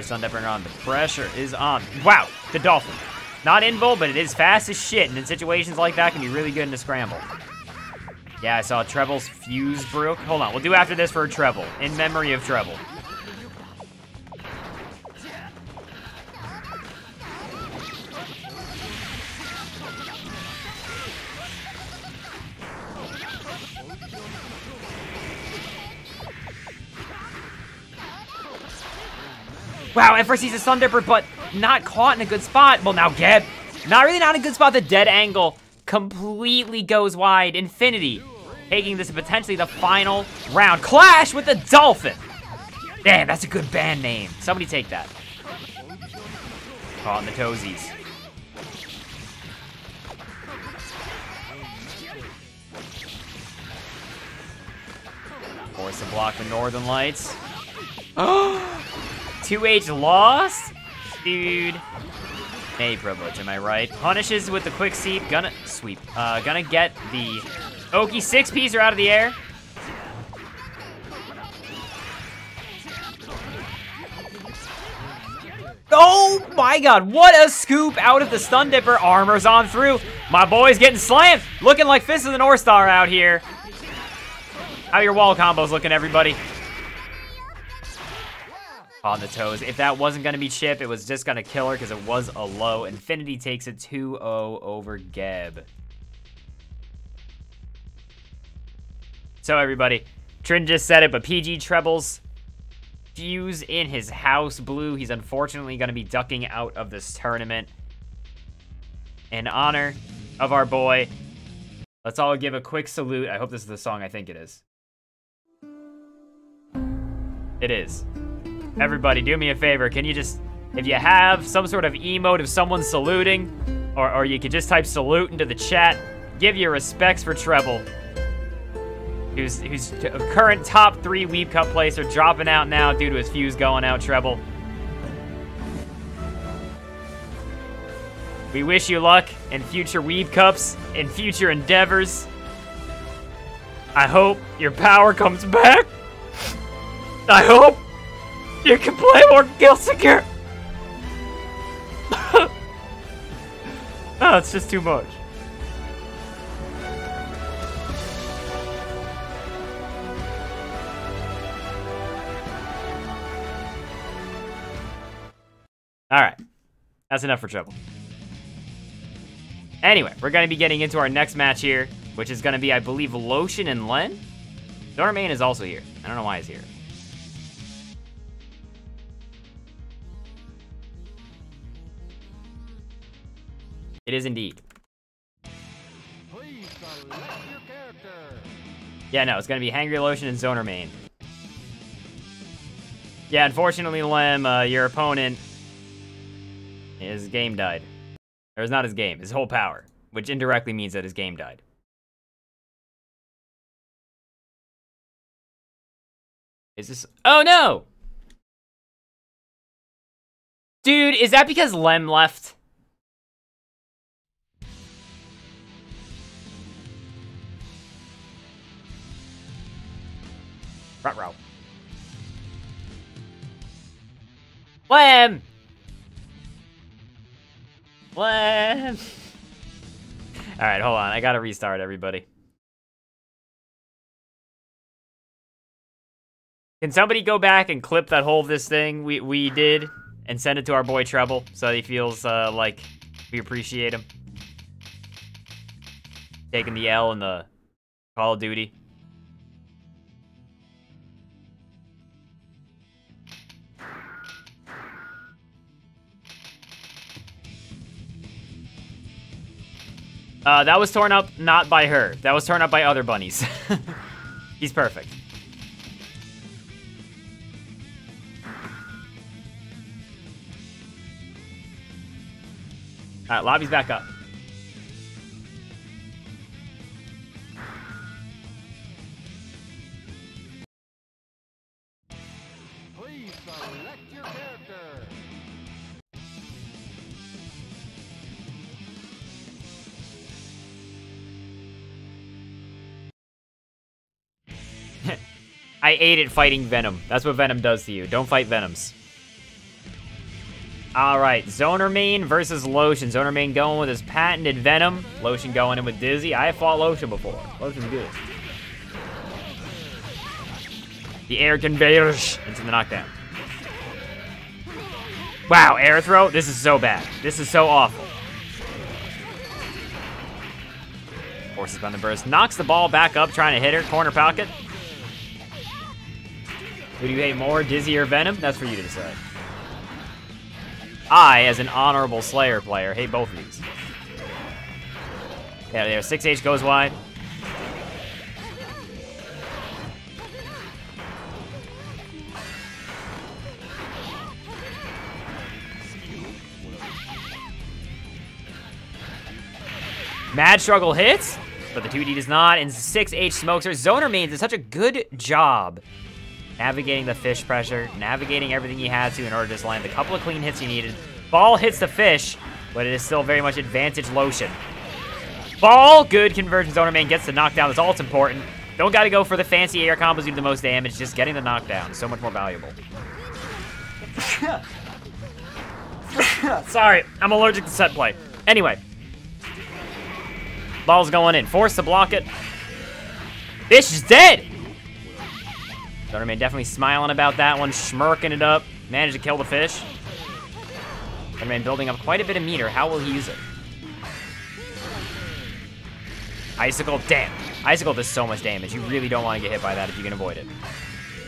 Sun Dipper on. The pressure is on. Wow, the Dolphin. Not invul, but it is fast as shit, and in situations like that can be really good in a scramble. Yeah, I saw Treble's fuse broke. Hold on, we'll do after this for a Treble. In memory of Treble. Wow, FRC's a Sun Dipper, but not caught in a good spot. Well, now Geb, not in a good spot. The dead angle completely goes wide. Infinity taking this potentially the final round. Clash with the Dolphin. Damn, that's a good band name. Somebody take that. Caught in the toesies. Force to block the Northern Lights. 2H lost? Dude. May privilege, am I right? Punishes with the quick sweep. Gonna get the Oki 6-piecer out of the air. Oh my god, what a scoop out of the Stun Dipper. Armor's on through. My boy's getting slammed. Looking like Fist of the North Star out here. How your wall combos looking, everybody? On the toes. If that wasn't going to be chip, it was just going to kill her because it was a low. Infinity takes a 2-0 over Geb. So everybody, Trin just said it, but PG Treble's fuse in his house blue. He's unfortunately going to be ducking out of this tournament. In honor of our boy, let's all give a quick salute. I hope this is the song I think it is. It is. Everybody, do me a favor. Can you just, if you have some sort of emote of someone saluting, or you could just type salute into the chat, give your respects for Treble, who's current top 3 WEEBCUP placer, dropping out now due to his fuse going out, Treble. We wish you luck in future WEEBCUPs, in future endeavors. I hope your power comes back. I hope you can play more Guild Secure. Oh, it's just too much. Alright. That's enough for Treble. Anyway, we're going to be getting into our next match here, which is going to be, I believe, Lotion and Len. Dormain is also here. I don't know why he's here. It is indeed. Please select your character. Yeah, no, it's gonna be Hangry Lotion and Zoner Main. Yeah, unfortunately, Lem, your opponent, his game died. Or it's not his game, his whole power, which indirectly means that his game died. Is this? Oh no! Dude, is that because Lem left? Ruh-roh. Lem! Lem! Alright, hold on. I gotta restart, everybody. Can somebody go back and clip that whole this thing we did and send it to our boy Treble so he feels like we appreciate him? Taking the L in the Call of Duty. That was torn up not by her. That was torn up by other bunnies. He's perfect. All right, lobby's back up. Please select your character. I ate it fighting Venom. That's what Venom does to you. Don't fight Venoms. Alright, Zoner Main versus Lotion. Zoner Main going with his patented Venom. Lotion going in with Dizzy. I have fought Lotion before. Lotion's good. The air conveyors into the knockdown. Wow, air throw? This is so bad. This is so awful. Forces on the burst. Knocks the ball back up, trying to hit her. Corner pocket. Who do you hate more, Dizzy or Venom? That's for you to decide. I, as an honorable Slayer player, hate both of these. Yeah, there. 6H goes wide. Mad Struggle hits, but the 2D does not, and 6H smokes her. Zoner Main did such a good job navigating the fish pressure, navigating everything he had to in order to just land a couple of clean hits he needed. Ball hits the fish, but it is still very much advantage Lotion. Ball, good conversion. Zoner Main gets the knockdown. That's all that's important. Don't got to go for the fancy air combos do the most damage. Just getting the knockdown is so much more valuable. Sorry, I'm allergic to set play. Anyway. Ball's going in. Forced to block it. Fish is dead! Zoner Main definitely smiling about that one, smirking it up. Managed to kill the fish. Zoner Main building up quite a bit of meter. How will he use it? Icicle, damn. Icicle does so much damage. You really don't want to get hit by that if you can avoid it.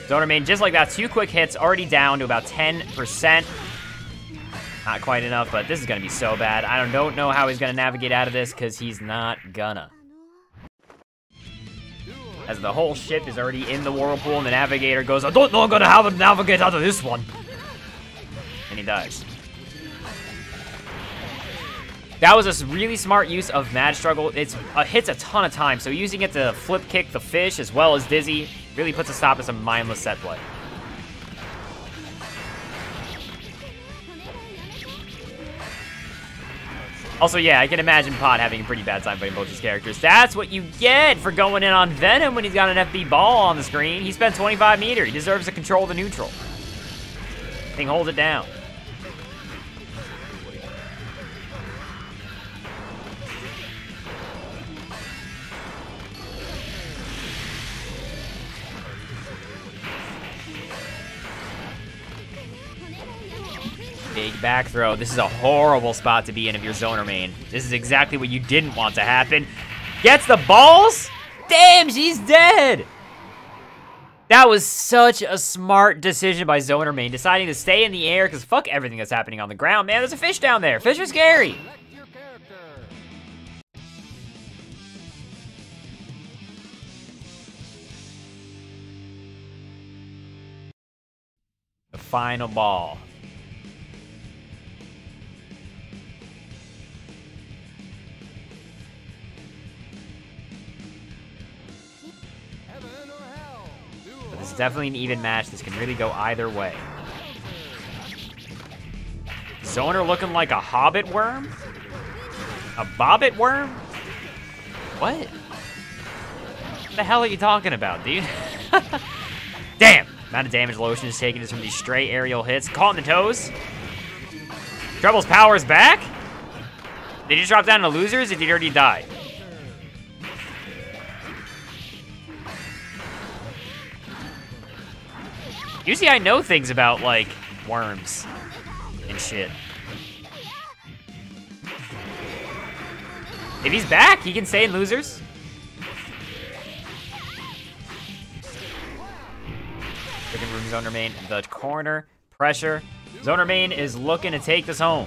Zoner Main, just like that, 2 quick hits, already down to about 10%. Not quite enough, but this is going to be so bad. I don't know how he's going to navigate out of this, because he's not gonna. As the whole ship is already in the whirlpool, and the navigator goes, I don't know I'm going to have to navigate out of this one. And he dies. That was a really smart use of Mad Struggle. It hits a ton of time, so using it to flip kick the fish as well as Dizzy really puts a stop to some mindless set play. Also, yeah, I can imagine Pot having a pretty bad time fighting both these characters. That's what you get for going in on Venom when he's got an FB ball on the screen. He spent 25 meter. He deserves to control the neutral. Thing holds it down. Big back throw. This is a horrible spot to be in if you're Zoner Main. This is exactly what you didn't want to happen. Gets the balls? Damn, she's dead! That was such a smart decision by Zoner Main, deciding to stay in the air, because fuck everything that's happening on the ground. Man, there's a fish down there. Fish are scary. Select your character. The final ball. Heaven or hell. But this is definitely an even match. This can really go either way. Zoner looking like a hobbit worm? A bobbit worm? What? What the hell are you talking about, dude? Damn! Amount of damage Lotion is taking is from these stray aerial hits. Caught in the toes. Trouble's power is back? Did he just drop down to losers? Did he already die? Usually I know things about, like, worms and shit. If he's back, he can stay in losers. Freaking room Zoner Main, the corner, pressure. Zoner Main is looking to take this home.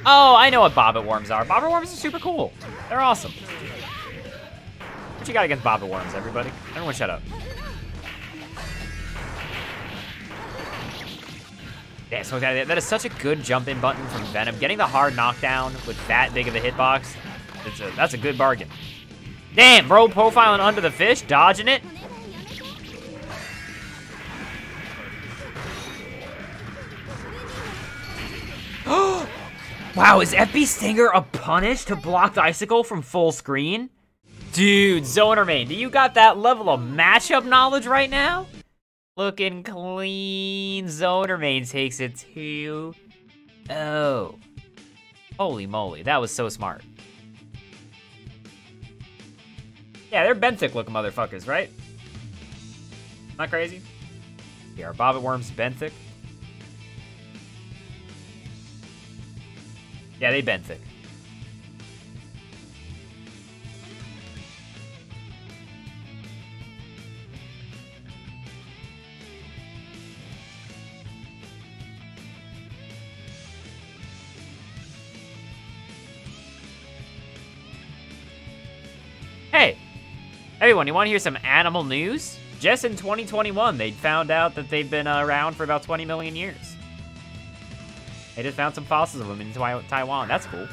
Oh, I know what bobbit worms are. Bobbit worms are super cool. They're awesome. What you got against bobbit worms, everybody? Everyone shut up. Yeah, so that is such a good jump-in button from Venom. Getting the hard knockdown with that big of a hitbox, that's a good bargain. Damn, bro, profiling under the fish, dodging it. Wow, is FB Stinger a punish to block the icicle from full screen? Dude, Zonermain, do you got that level of matchup knowledge right now? Looking clean. Zonermain takes it 2-0. Holy moly, that was so smart. Yeah, they're benthic looking motherfuckers, right? Not crazy? Yeah, are bobbit worms benthic? Yeah, they benthic. Hey, everyone, you want to hear some animal news? Just in 2021, they found out that they've been around for about 20 million years. They just found some fossils of them in Taiwan. That's cool.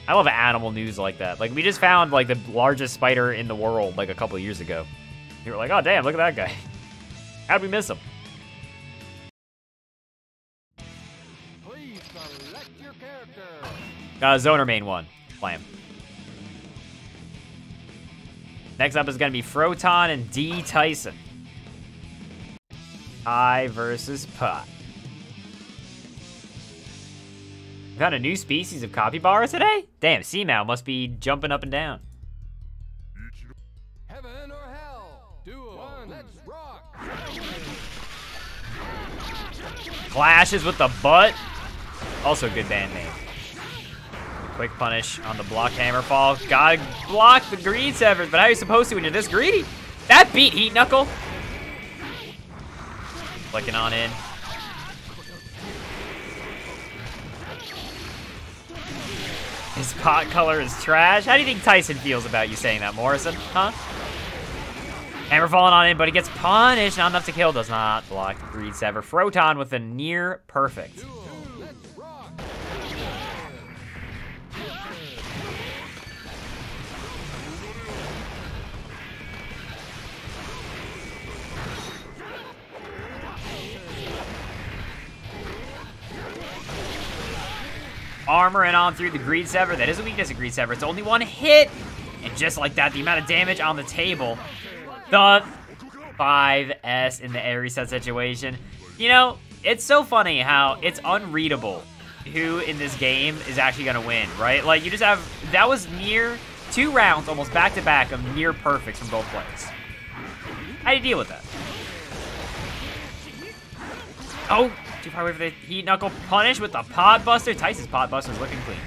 I love animal news like that. Like, we just found, like, the largest spider in the world, like, a couple of years ago. You were like, oh, damn, look at that guy. How'd we miss him? Please select your character. Zonermain won. Slam. Next up is going to be Froton and D. Tyson. I versus Pot. We found a new species of capybara today? Damn, Seamow must be jumping up and down. Heaven or hell. Duo. One. Let's rock. Clashes with the butt. Also good band name. Quick punish on the block hammer fall. Gotta block the greed severs, but how are you supposed to when you're this greedy? That beat Heat Knuckle. Flicking on in. His pot color is trash. How do you think Tyson feels about you saying that, Morrison? Huh? Hammer falling on in, but he gets punished. Not enough to kill. Does not block the greed sever. Froton with a near perfect. Duo. Let's rock. Armor and on through the greed sever. That is a weakness of greed sever. It's only one hit. And just like that, the amount of damage on the table. The 5S in the air reset situation. You know, it's so funny how it's unreadable who in this game is actually going to win, right? Like, you just have, that was near 2 rounds, almost back-to-back of near perfects from both players. How do you deal with that? Oh, too far away for the Heat Knuckle punish with the Pod Buster. Tyson's Pod Buster is looking clean.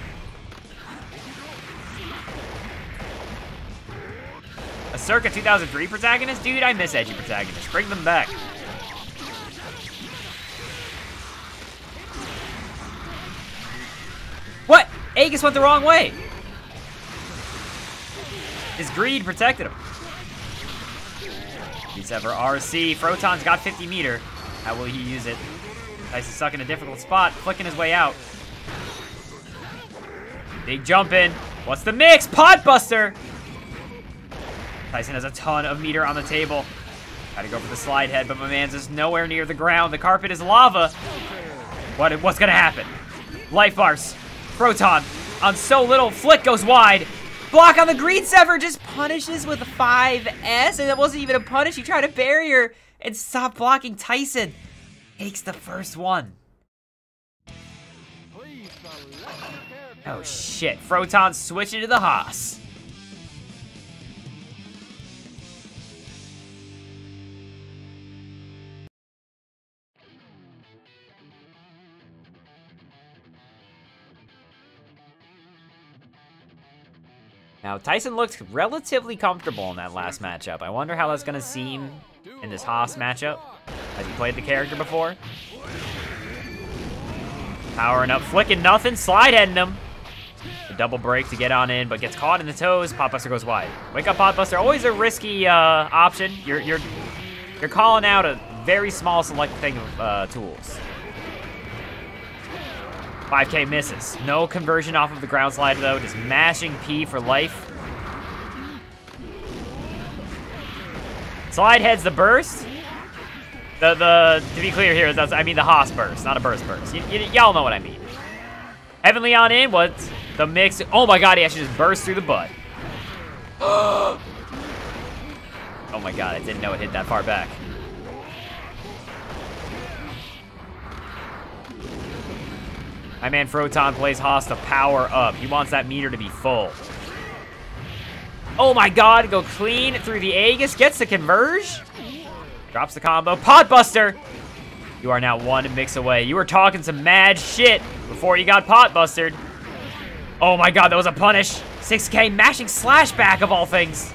A circa 2003 protagonist? Dude, I miss edgy protagonists. Bring them back. What? Aegis went the wrong way. His greed protected him. He's ever RC. Froton's got 50 meter. How will he use it? Tyson's stuck in a difficult spot, flicking his way out. Big jump in. What's the mix? Pod Buster! Tyson has a ton of meter on the table. Gotta go for the slide head, but my man's just nowhere near the ground. The carpet is lava. What's gonna happen? Life bars. Froton on so little. Flick goes wide. Block on the greed sever. Just punishes with a 5S. And that wasn't even a punish. He tried to barrier and stop blocking. Tyson takes the first one. Please select your character. Oh shit. Froton switching to the Haas. Now, Tyson looked relatively comfortable in that last matchup. I wonder how that's going to seem in this Haas matchup. Has he played the character before? Powering up, flicking nothing, slide heading him. The double break to get on in, but gets caught in the toes. Potbuster goes wide. Wake up, Potbuster. Always a risky option. You're calling out a very small select thing of tools. 5K misses. No conversion off of the ground slide though. Just mashing P for life. Slide heads the burst. To be clear here, I mean the Haas burst, not a burst. Y'all know what I mean. Heavenly on in, what's the mix? Oh my god, he actually just burst through the butt. Oh my god, I didn't know it hit that far back. My man Froton plays Haas to power up. He wants that meter to be full. Oh my god, go clean through the Aegis, gets the converge. Drops the combo. Potbuster! You are now one mix away. You were talking some mad shit before you got potbustered. Oh my god, that was a punish. 6K mashing slashback of all things.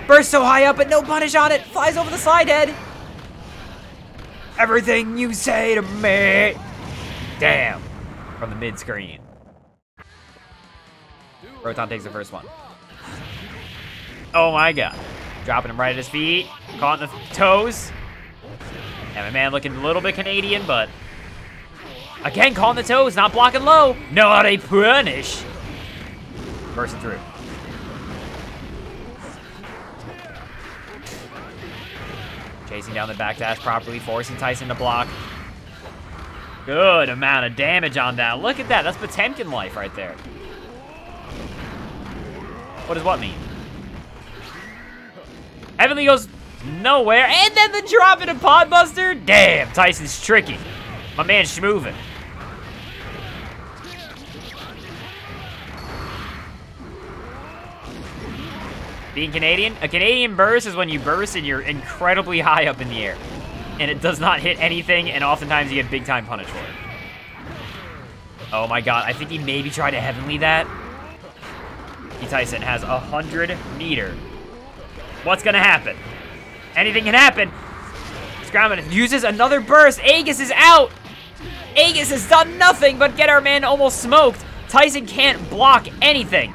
Burst so high up, but no punish on it. Flies over the slide head. Everything you say to me. Damn. From the mid screen. Rotom takes the first one. Oh my god. Dropping him right at his feet. Caught in the toes. And my man looking a little bit Canadian, but again, caught in the toes, not blocking low. Not a punish. Bursting through. Chasing down the back dash properly, forcing Tyson to block. Good amount of damage on that. Look at that. That's Potemkin life right there. What does what mean? Heavenly goes nowhere, and then the drop into Potbuster. Damn, Tyson's tricky. My man's schmoovin'. Being Canadian, a Canadian burst is when you burst and you're incredibly high up in the air. And it does not hit anything, and oftentimes you get big time punish for it. Oh my god, I think he maybe tried to Heavenly that. Tyson has 100 meter. What's gonna happen? Anything can happen. Scramble uses another burst. Aegis is out. Aegis has done nothing but get our man almost smoked. Tyson can't block anything.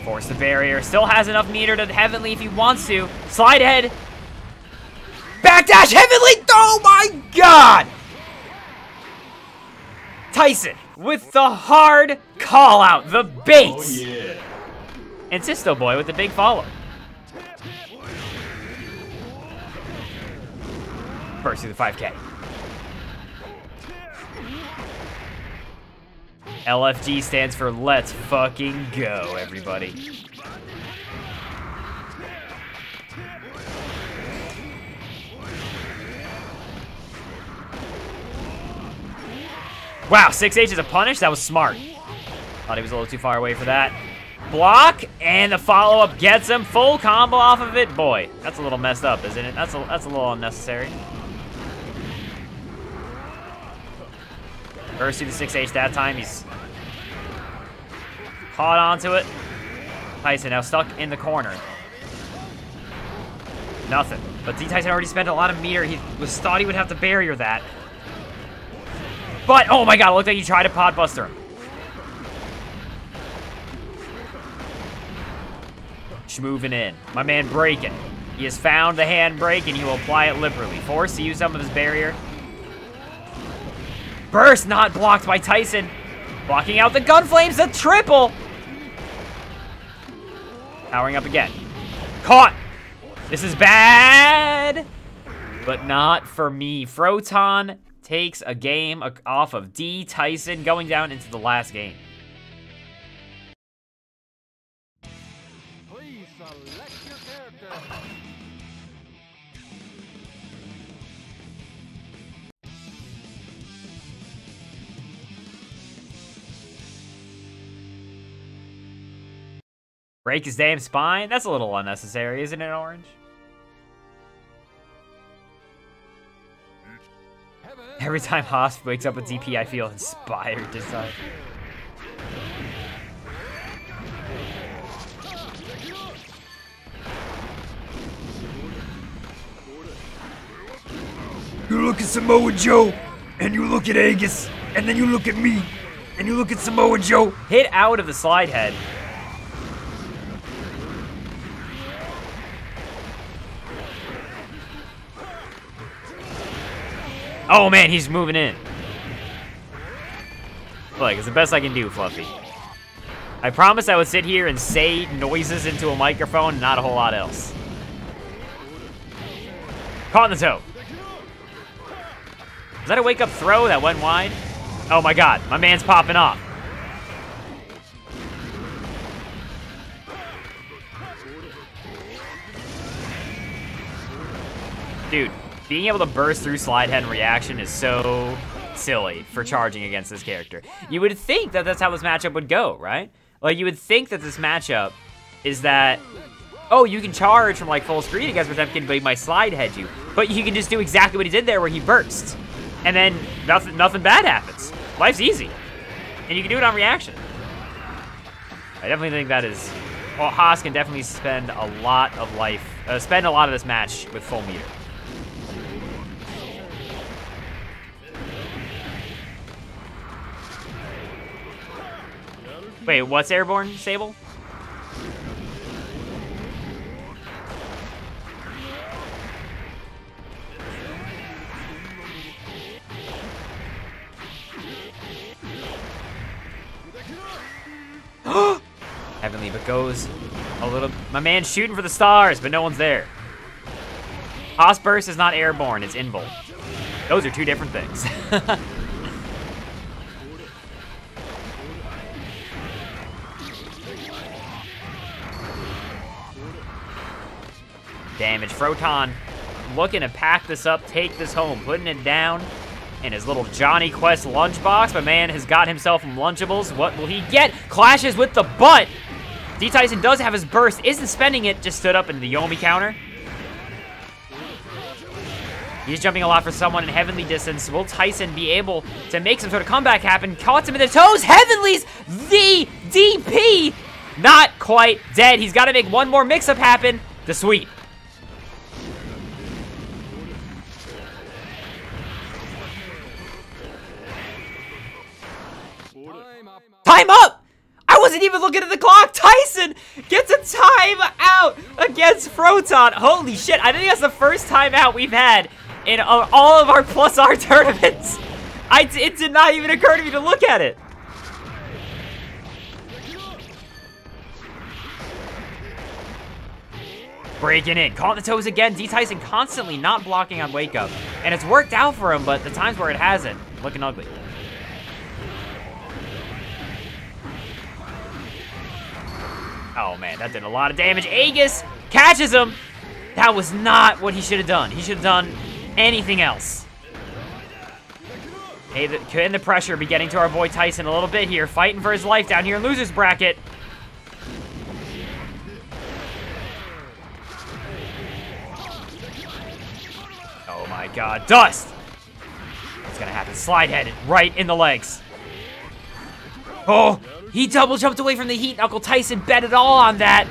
Force the barrier. Still has enough meter to Heavenly if he wants to. Slide head. Backdash Heavenly. Oh my god. Tyson with the hard call out. The baits. Oh yeah. And Sisto Boy with the big follow. Burst through the 5K. LFG stands for let's fucking go, everybody. Wow, 6H is a punish? That was smart. Thought he was a little too far away for that. Block, and the follow-up gets him. Full combo off of it. Boy, that's a little messed up, isn't it? That's a little unnecessary. Burst through the 6H that time. He's caught onto it. Tyson now stuck in the corner. Nothing. But D Tyson already spent a lot of meter. He thought he would have to barrier that. But, oh my god, it looked like he tried to Potbuster him. Schmoovin' in. My man breaking. He has found the handbrake and he will apply it liberally. Forced to use some of his barrier. Burst not blocked by Tyson. Blocking out the gun flames, the triple. Powering up again. Caught. This is bad. But not for me. Froton takes a game off of D Tyson going down into the last game. Please select your character. Break his damn spine? That's a little unnecessary, isn't it, Orange? Every time Haas wakes up with DP, I feel inspired this time. You look at Samoa Joe. and you look at Aegis, and then you look at me, and you look at Samoa Joe. Hit out of the slide head. Oh man, he's moving in. Look, it's the best I can do, Fluffy. I promised I would sit here and say noises into a microphone and not a whole lot else. Caught in the toe. Is that a wake-up throw that went wide? Oh my god, my man's popping off. Dude, being able to burst through slide head and reaction is so silly for charging against this character. You would think that that's how this matchup would go, right? Like, you would think that this matchup is that, oh, you can charge from, like, full screen against Potemkin, but he might slide head you. But you can just do exactly what he did there, where he bursts. And then nothing bad happens. Life's easy. And you can do it on reaction. I definitely think that is... Well, Haas can definitely spend a lot of this match with full meter. Wait, what's airborne, Sable? Heavenly, but goes a little... My man's shooting for the stars, but no one's there. Haas Burst is not airborne, it's invul. Those are two different things. Damage. Froton looking to pack this up, take this home, putting it down in his little Johnny Quest lunchbox. My man has got himself some Lunchables. What will he get? Clashes with the butt. D. Tyson does have his burst, isn't spending it, just stood up into the Yomi counter. He's jumping a lot for someone in Heavenly distance. Will Tyson be able to make some sort of comeback happen? Caught him in the toes. Heavenly's the DP. Not quite dead. He's got to make one more mix-up happen. The sweep. Time up! I wasn't even looking at the clock. Tyson gets a time out against Froton. Holy shit, I think that's the first timeout we've had in all of our Plus R tournaments. It did not even occur to me to look at it. Breaking in, caught the toes again. D. Tyson constantly not blocking on Wake Up. And it's worked out for him, but the times where it hasn't, looking ugly. Oh man, that did a lot of damage. Aegis catches him. That was not what he should have done. He should have done anything else. Hey, can the pressure be getting to our boy Tyson a little bit here? Fighting for his life down here in loser's bracket. Oh my god, dust! What's gonna happen? Slide headed right in the legs. Oh! He double jumped away from the heat knuckle. Tyson bet it all on that.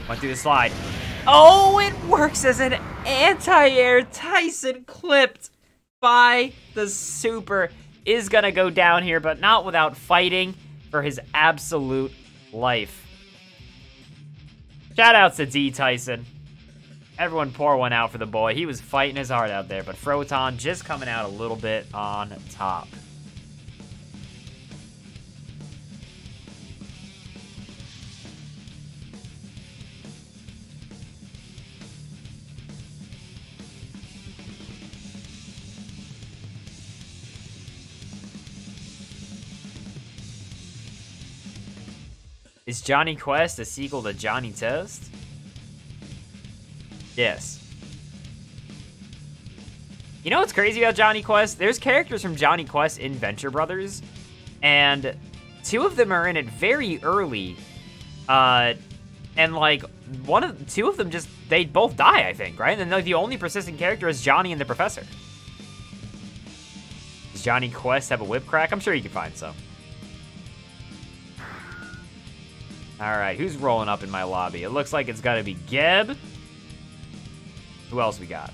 Went through the slide. Oh, it works as an anti-air. Tyson clipped by the super. Is gonna go down here, but not without fighting for his absolute life. Shout outs to D. Tyson. Everyone pour one out for the boy. He was fighting his heart out there, but Froton just coming out a little bit on top. Is Johnny Quest a sequel to Johnny Test? Yes. You know what's crazy about Johnny Quest? There's characters from Johnny Quest in Venture Brothers, and two of them are in it very early. And like two of them they both die, I think, right? And then like, the only persistent character is Johnny and the Professor. Does Johnny Quest have a whip crack? I'm sure you can find some. Alright, who's rolling up in my lobby? It looks like it's gotta be Geb. Who else we got?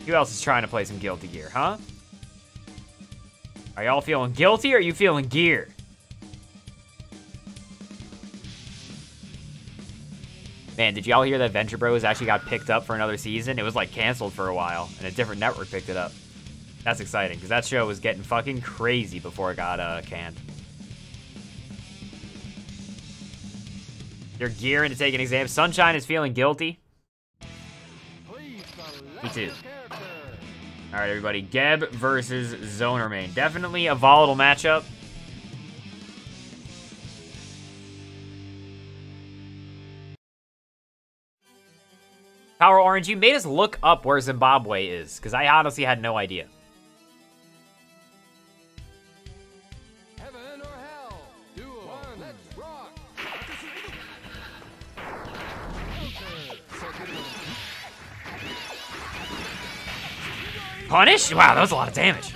Who else is trying to play some Guilty Gear, huh? Are y'all feeling guilty or are you feeling gear? Man, did y'all hear that Venture Bros actually got picked up for another season? It was like canceled for a while, and a different network picked it up. That's exciting, because that show was getting fucking crazy before it got canned. You're gearing to take an exam. Sunshine is feeling guilty. Me too. Alright, everybody. Geb versus Zonermain. Definitely a volatile matchup. Power Orange, you made us look up where Zimbabwe is, because I honestly had no idea. Heaven or hell? Duo. One, let's rock. Punish? Wow, that was a lot of damage.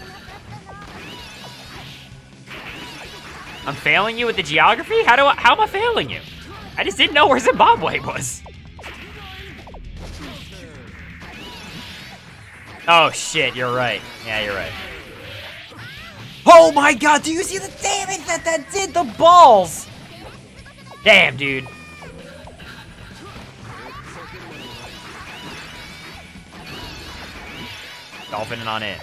I'm failing you with the geography? How am I failing you? I just didn't know where Zimbabwe was. Oh shit, you're right. Yeah, you're right. Oh my god, do you see the damage that did? The balls! Damn, dude. Dolphin on it.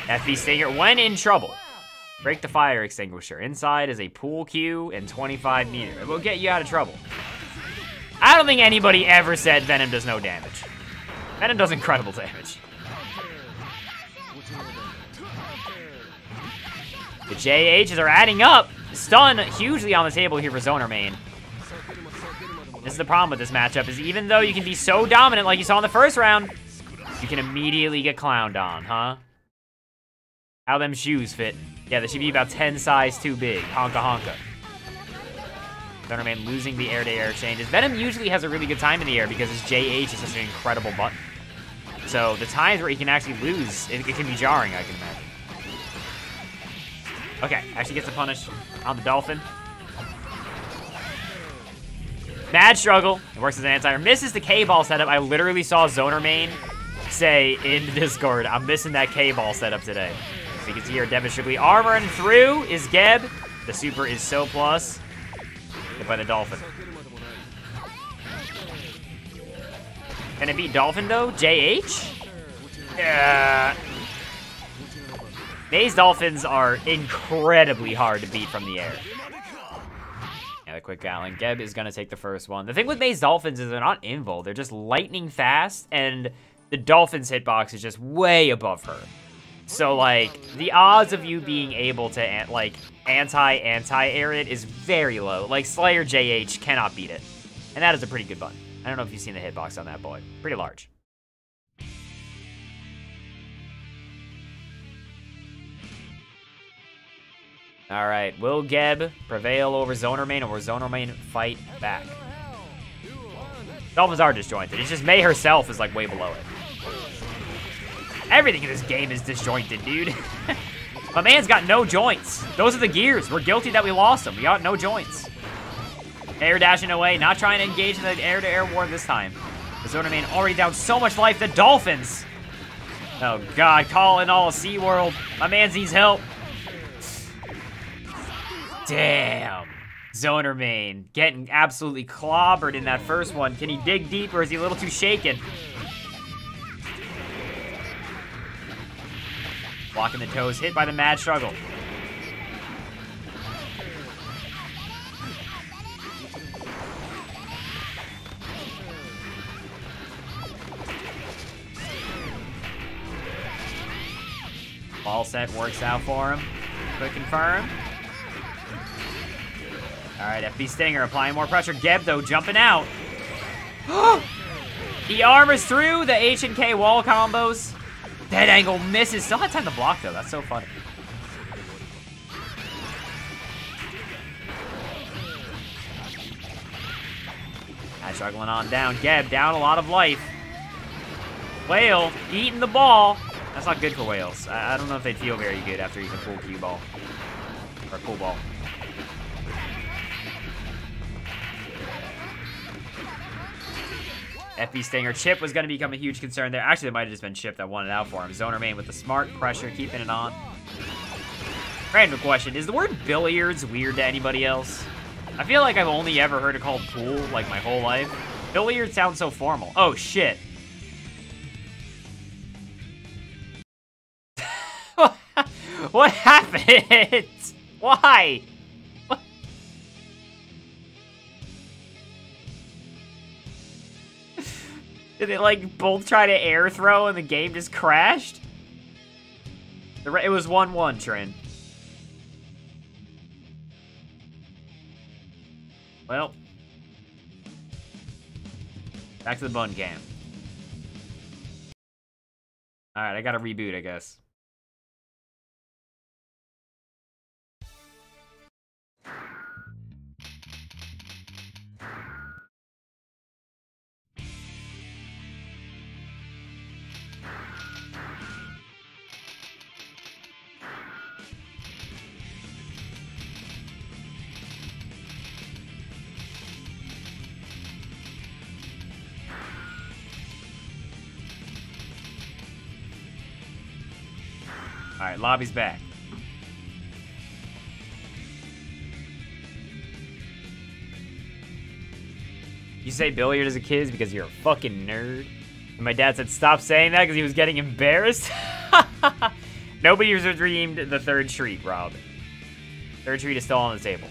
FB Stinger, when in trouble, break the fire extinguisher. Inside is a pool cue and 25 meters. It will get you out of trouble. I don't think anybody ever said Venom does no damage. Venom does incredible damage. The JHs are adding up. Stun hugely on the table here for Zonermain. This is the problem with this matchup, is even though you can be so dominant like you saw in the first round, you can immediately get clowned on, huh? How them shoes fit. Yeah, they should be about 10 size too big. Honka honka. Zonermain losing the air-to-air exchanges. Venom usually has a really good time in the air because his JH is such an incredible button. So the times where he can actually lose, it can be jarring, I can imagine. Okay, actually gets a punish on the Dolphin. Mad struggle. It works as an anti-air. Misses the K-ball setup. I literally saw Zonermain say in Discord, I'm missing that K-ball setup today. So you can see here demonstrably armoring through is Geb. The super is so plus. Hit by the Dolphin. Can it beat Dolphin though? JH? Yeah. Maze Dolphins are incredibly hard to beat from the air. Yeah, the quick Gatling. Geb is going to take the first one. The thing with Maze Dolphins is they're not invul. They're just lightning fast, and the Dolphin's hitbox is just way above her. So, like, the odds of you being able to, like, anti-air it is very low. Like, Slayer JH cannot beat it. And that is a pretty good button. I don't know if you've seen the hitbox on that boy. Pretty large. All right, will Geb prevail over Zonermain, or will Zonermain fight back? Dolphins are disjointed. It's just May herself is, like, way below it. Everything in this game is disjointed, dude. My man's got no joints. Those are the gears. We're guilty that we lost them. We got no joints. Air dashing away, not trying to engage in the air-to-air war this time. The Zonermain already down so much life. The Dolphins. Oh, God. Calling all of SeaWorld. My man needs help. Damn. Zonermain getting absolutely clobbered in that first one. Can he dig deep, or is he a little too shaken? Blocking the toes, hit by the Mad Struggle. Ball set works out for him. Quick confirm. All right, FB Stinger applying more pressure. Geb, though, jumping out. He armors through the H and K wall combos. Dead angle misses. Still had time to block, though. That's so funny. Struggling on down. Geb down a lot of life. Whale eating the ball. That's not good for whales. I don't know if they'd feel very good after eating a full cue ball. Or a pool ball. FB Stinger. Chip was going to become a huge concern there. Actually, it might have just been Chip that won it out for him. Zoner main with the smart pressure, keeping it on. Random question. Is the word billiards weird to anybody else? I feel like I've only ever heard it called pool, like, my whole life. Billiards sounds so formal. Oh, shit. What happened? Why? What? Did they, like, both try to air throw and the game just crashed? It was 1-1, Trin. Well. Back to the bun cam. Alright, I gotta reboot, I guess. Alright, lobby's back. You say billiard as a kid is because you're a fucking nerd? And my dad said stop saying that because he was getting embarrassed? Nobody has redeemed the third treat, Rob. Third treat is still on the table.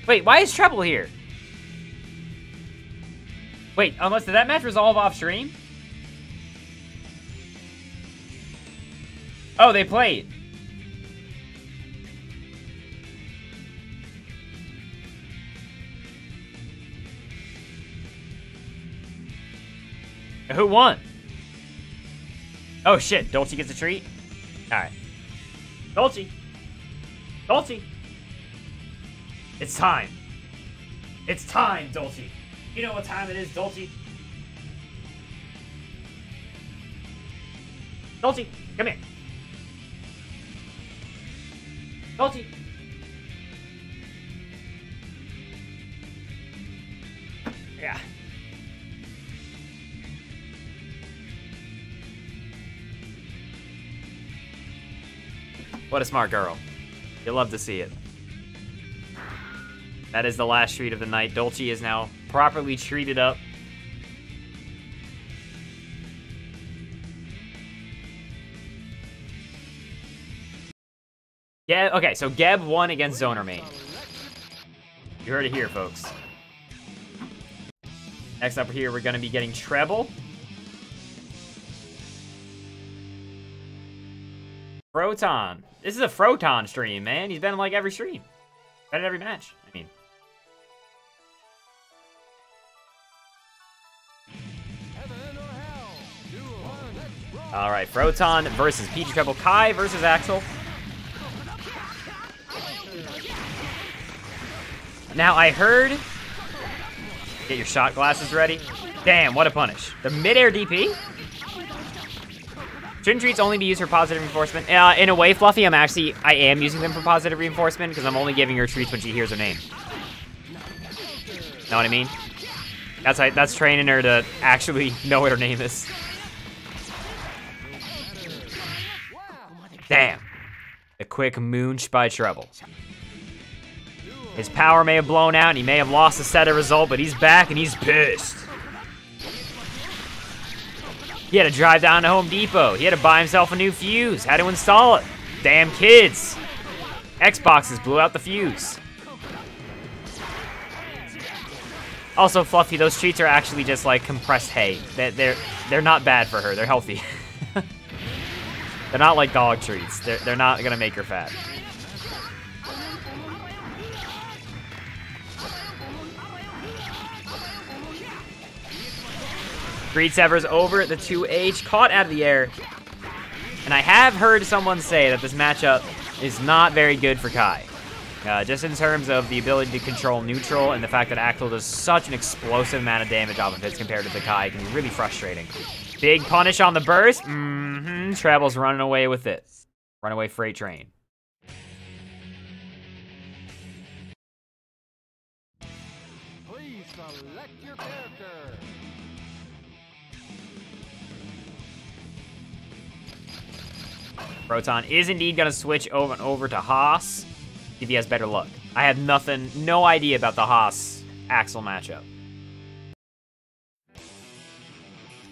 Wait, why is Treble here? Wait, unless did that match resolve off stream? Oh, they played. Who won? Oh shit, Dolce gets a treat? Alright. Dolce! Dolce! It's time. It's time, Dolce. You know what time it is, Dolce? Dolce, come here. Dolce. Yeah. What a smart girl. You'll love to see it. That is the last treat of the night. Dolce is now properly treated up. Yeah, okay, so Geb won against Zoner main. You heard it here, folks. Next up here, we're going to be getting Treble. Froton. This is a Froton stream, man. He's been in, like, every stream. Been in every match. I mean... Alright, Froton versus Peachy Treble. Kai versus Axel. Now, I heard... Get your shot glasses ready. Damn, what a punish. The mid-air DP? Shouldn't treats only be used for positive reinforcement? In a way, Fluffy, I am using them for positive reinforcement because I'm only giving her treats when she hears her name. Know what I mean? That's training her to actually know what her name is. Damn. A quick moonch by Treble. His power may have blown out and he may have lost the set of result, but he's back and he's pissed. He had to drive down to Home Depot. He had to buy himself a new fuse. Had to install it. Damn kids. Xboxes blew out the fuse. Also, Fluffy, those treats are actually just like compressed hay. They're not bad for her. They're healthy. They're not like dog treats. They're not gonna make her fat. Greed Severs over at the 2H, caught out of the air. And I have heard someone say that this matchup is not very good for Kai. Just in terms of the ability to control neutral and the fact that Axel does such an explosive amount of damage off of hits compared to the Kai, it can be really frustrating. Big punish on the burst. Treble's running away with it. Runaway freight train. Select your character. Proton is indeed going to switch over to Haas if he has better luck. I have no idea about the Haas Axel matchup.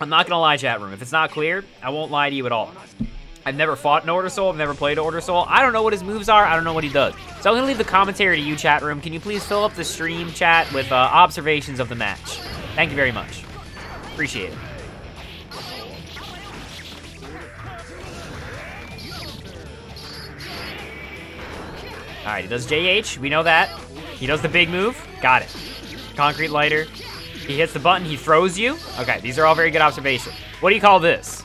I'm not going to lie, chat room. If it's not clear, I won't lie to you at all. I've never fought an Order Soul. I've never played Order Soul. I don't know what his moves are. I don't know what he does. So I'm going to leave the commentary to you, chat room. Can you please fill up the stream chat with observations of the match? Thank you very much. Appreciate it. All right, he does JH. We know that. He does the big move. Got it. Concrete lighter. He hits the button. He throws you. Okay, these are all very good observations. What do you call this?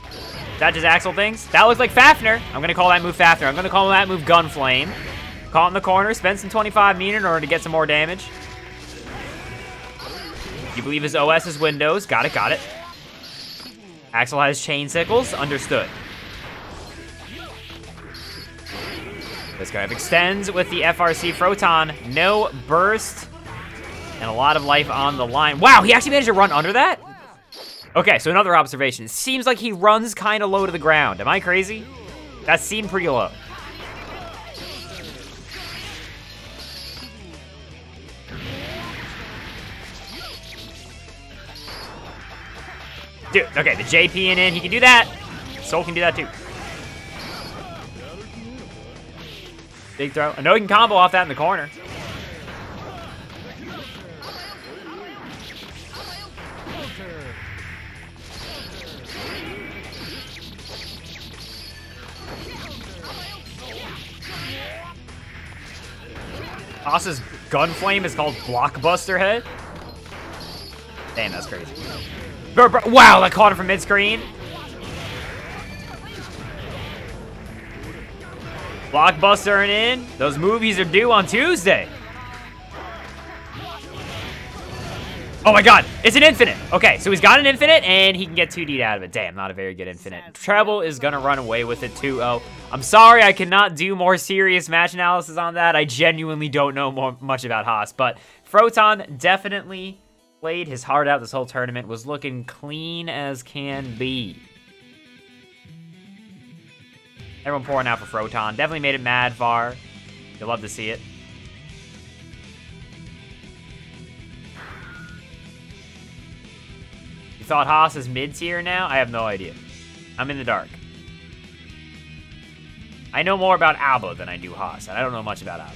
Is that just Axel things? That looks like Fafnir. I'm going to call that move Fafnir. I'm going to call that move Gunflame. Caught in the corner. Spend some 25 meter in order to get some more damage. You believe his OS is Windows. Got it, got it. Axel has chain sickles. Understood. This guy extends with the FRC Proton. No burst. And a lot of life on the line. Wow, he actually managed to run under that? Okay, so another observation. It seems like he runs kind of low to the ground. Am I crazy? That seemed pretty low. Dude, okay, the JP in. He can do that. Soul can do that too. Big throw. I know he can combo off that in the corner. Haas's Gunflame is called Blockbuster Head. Damn, that's crazy. Wow, that caught him from mid-screen. Blockbuster and in. Those movies are due on Tuesday. Oh my god, it's an infinite. Okay, so he's got an infinite, and he can get 2D'd out of it. Damn, not a very good infinite. Treble is gonna run away with it 2-0. I'm sorry I cannot do more serious match analysis on that. I genuinely don't know much about Haas, but Proton definitely played his heart out this whole tournament, was looking clean as can be. Everyone pouring out for Proton. Definitely made it mad far. You'll love to see it. You thought Haas is mid-tier now? I have no idea. I'm in the dark. I know more about Alba than I do Haas, and I don't know much about Alba.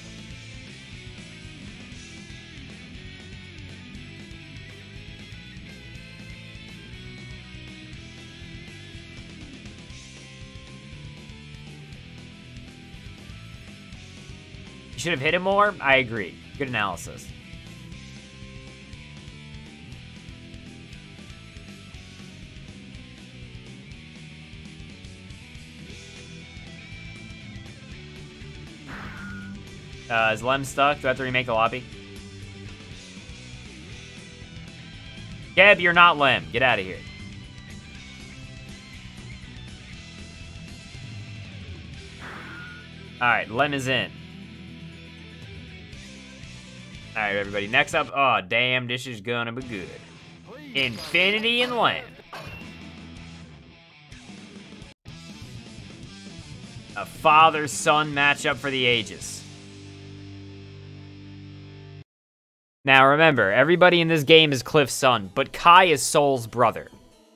You should have hit him more? I agree. Good analysis. Is Lem stuck? Do I have to remake the lobby? Geb, you're not Lem. Get out of here. Alright, Lem is in. Alright, everybody. Next up. Oh, damn. This is gonna be good. Infinity and Lem. A father-son matchup for the ages. Now remember, everybody in this game is Cliff's son, but Kai is Soul's brother.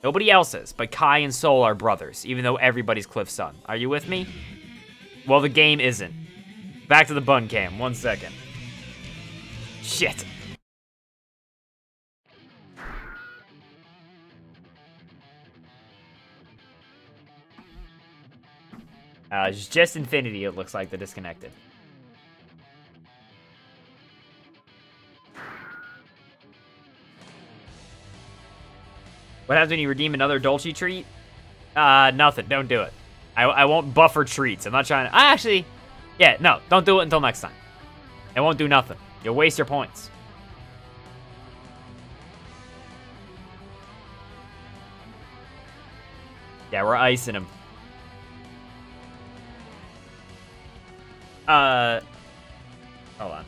Nobody else is, but Kai and Soul are brothers, even though everybody's Cliff's son. Are you with me? Well, the game isn't. Back to the bun cam, 1 second. Shit. It's just Infinity, it looks like, that disconnected. What happens when you redeem another Dolce treat? Nothing. Don't do it. I won't buffer treats. I'm not trying to... actually... Yeah, no. Don't do it until next time. It won't do nothing. You'll waste your points. Yeah, we're icing him. Hold on.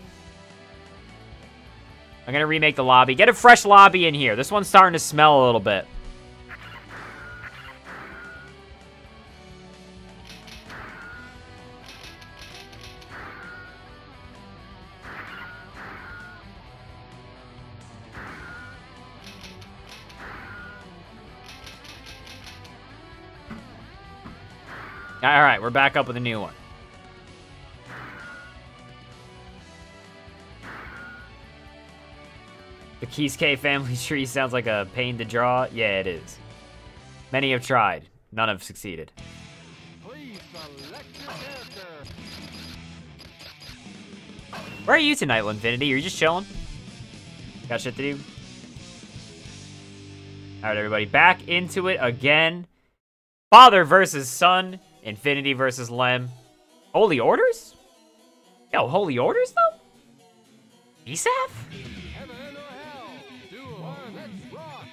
I'm gonna remake the lobby. Get a fresh lobby in here. This one's starting to smell a little bit. All right, we're back up with a new one. The Keisuke family tree sounds like a pain to draw. Yeah, it is. Many have tried. None have succeeded. Please select your character. Where are you tonight, Infinity? Are you just chilling? Got shit to do? All right, everybody. Back into it again. Father versus son. Infinity versus Lem. Holy Orders? Yo, Holy Orders, though? ESAF? Heaven or hell. Duel. Let's rock.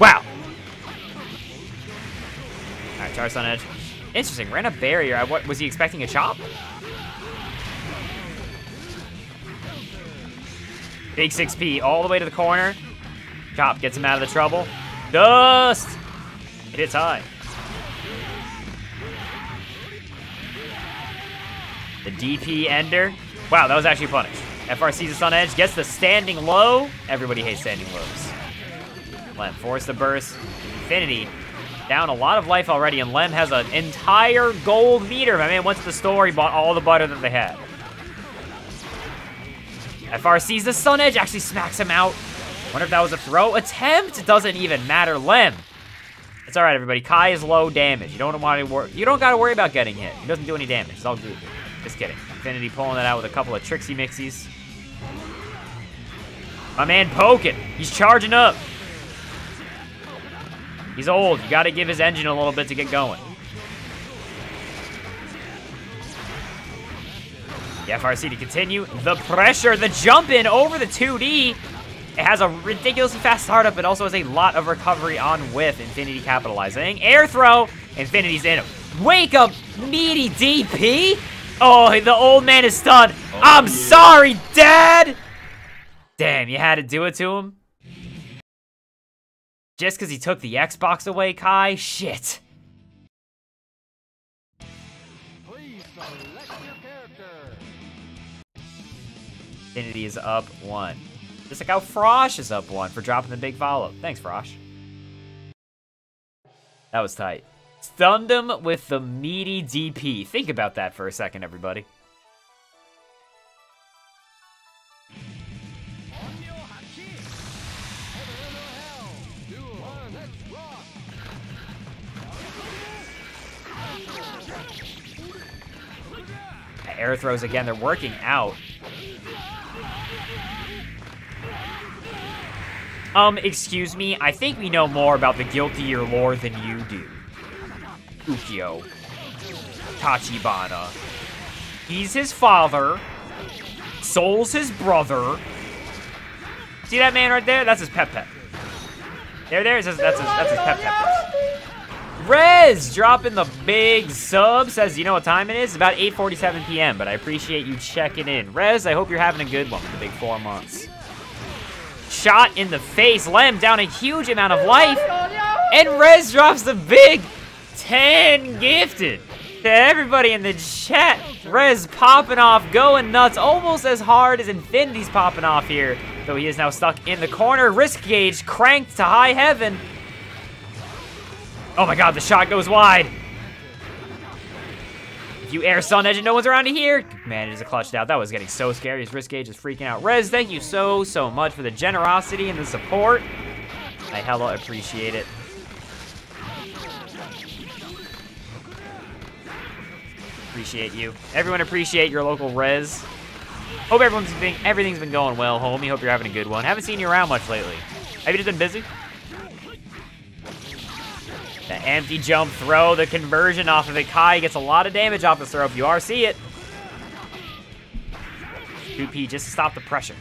Wow. Alright, Char's on edge. Interesting, ran a barrier. What, was he expecting a chop? Big 6P all the way to the corner. Chop gets him out of the trouble. Dust! It hits high. The DP ender. Wow, that was actually punished. FRC's us on edge, gets the standing low. Everybody hates standing lows. Lem forced the burst. Infinity down a lot of life already, and Lem has an entire gold meter. My man went to the store, he bought all the butter that they had. FRC's the sun edge, actually smacks him out. Wonder if that was a throw attempt. It doesn't even matter. Lem. It's all right, everybody. Kai is low damage. You don't want to worry. You don't got to worry about getting hit. He doesn't do any damage. It's all good. Just kidding. Infinity pulling that out with a couple of tricksy mixies. My man poking. He's charging up. He's old. You got to give his engine a little bit to get going. The FRC to continue. The pressure. The jump in over the 2D. It has a ridiculously fast startup, but also has a lot of recovery on whiff. Infinity capitalizing. Air throw. Infinity's in him. Wake up, meaty DP. Oh, the old man is stunned. Oh, I'm sorry, Dad. Damn, you had to do it to him? Just because he took the Xbox away, Kai? Shit. Please select your character. Infinity is up 1. Just like how Frosh is up 1 for dropping the big follow. Thanks, Frosh. That was tight. Stunned him with the meaty DP. Think about that for a second, everybody. Air throws again. They're working out. Excuse me. I think we know more about the Guilty Gear lore than you do. Ukyo. Tachibana. He's his father. Soul's his brother. See that man right there? That's his pep. There, that's his pep. Rez dropping the big sub. Says, you know what time it is? It's about 8:47 p.m., but I appreciate you checking in. Rez, I hope you're having a good one for the big 4 months. Shot in the face. Lem down a huge amount of life. And Rez drops the big 10 gifted. To everybody in the chat, Rez popping off, going nuts, almost as hard as Infinity's popping off here. Though he is now stuck in the corner. Risk gauge cranked to high heaven. Oh my god, the shot goes wide. If you air Sun Edge and no one's around here, manages to clutch out. That was getting so scary. His risk gauge is freaking out. Rez, thank you so much for the generosity and the support. I hella appreciate it. Appreciate you. Everyone appreciate your local Rez. Hope everything's been going well, homie. Hope you're having a good one. Haven't seen you around much lately. Have you just been busy? The empty jump throw, the conversion off of it. Kai gets a lot of damage off the throw if you RC it. 2P just to stop the pressure.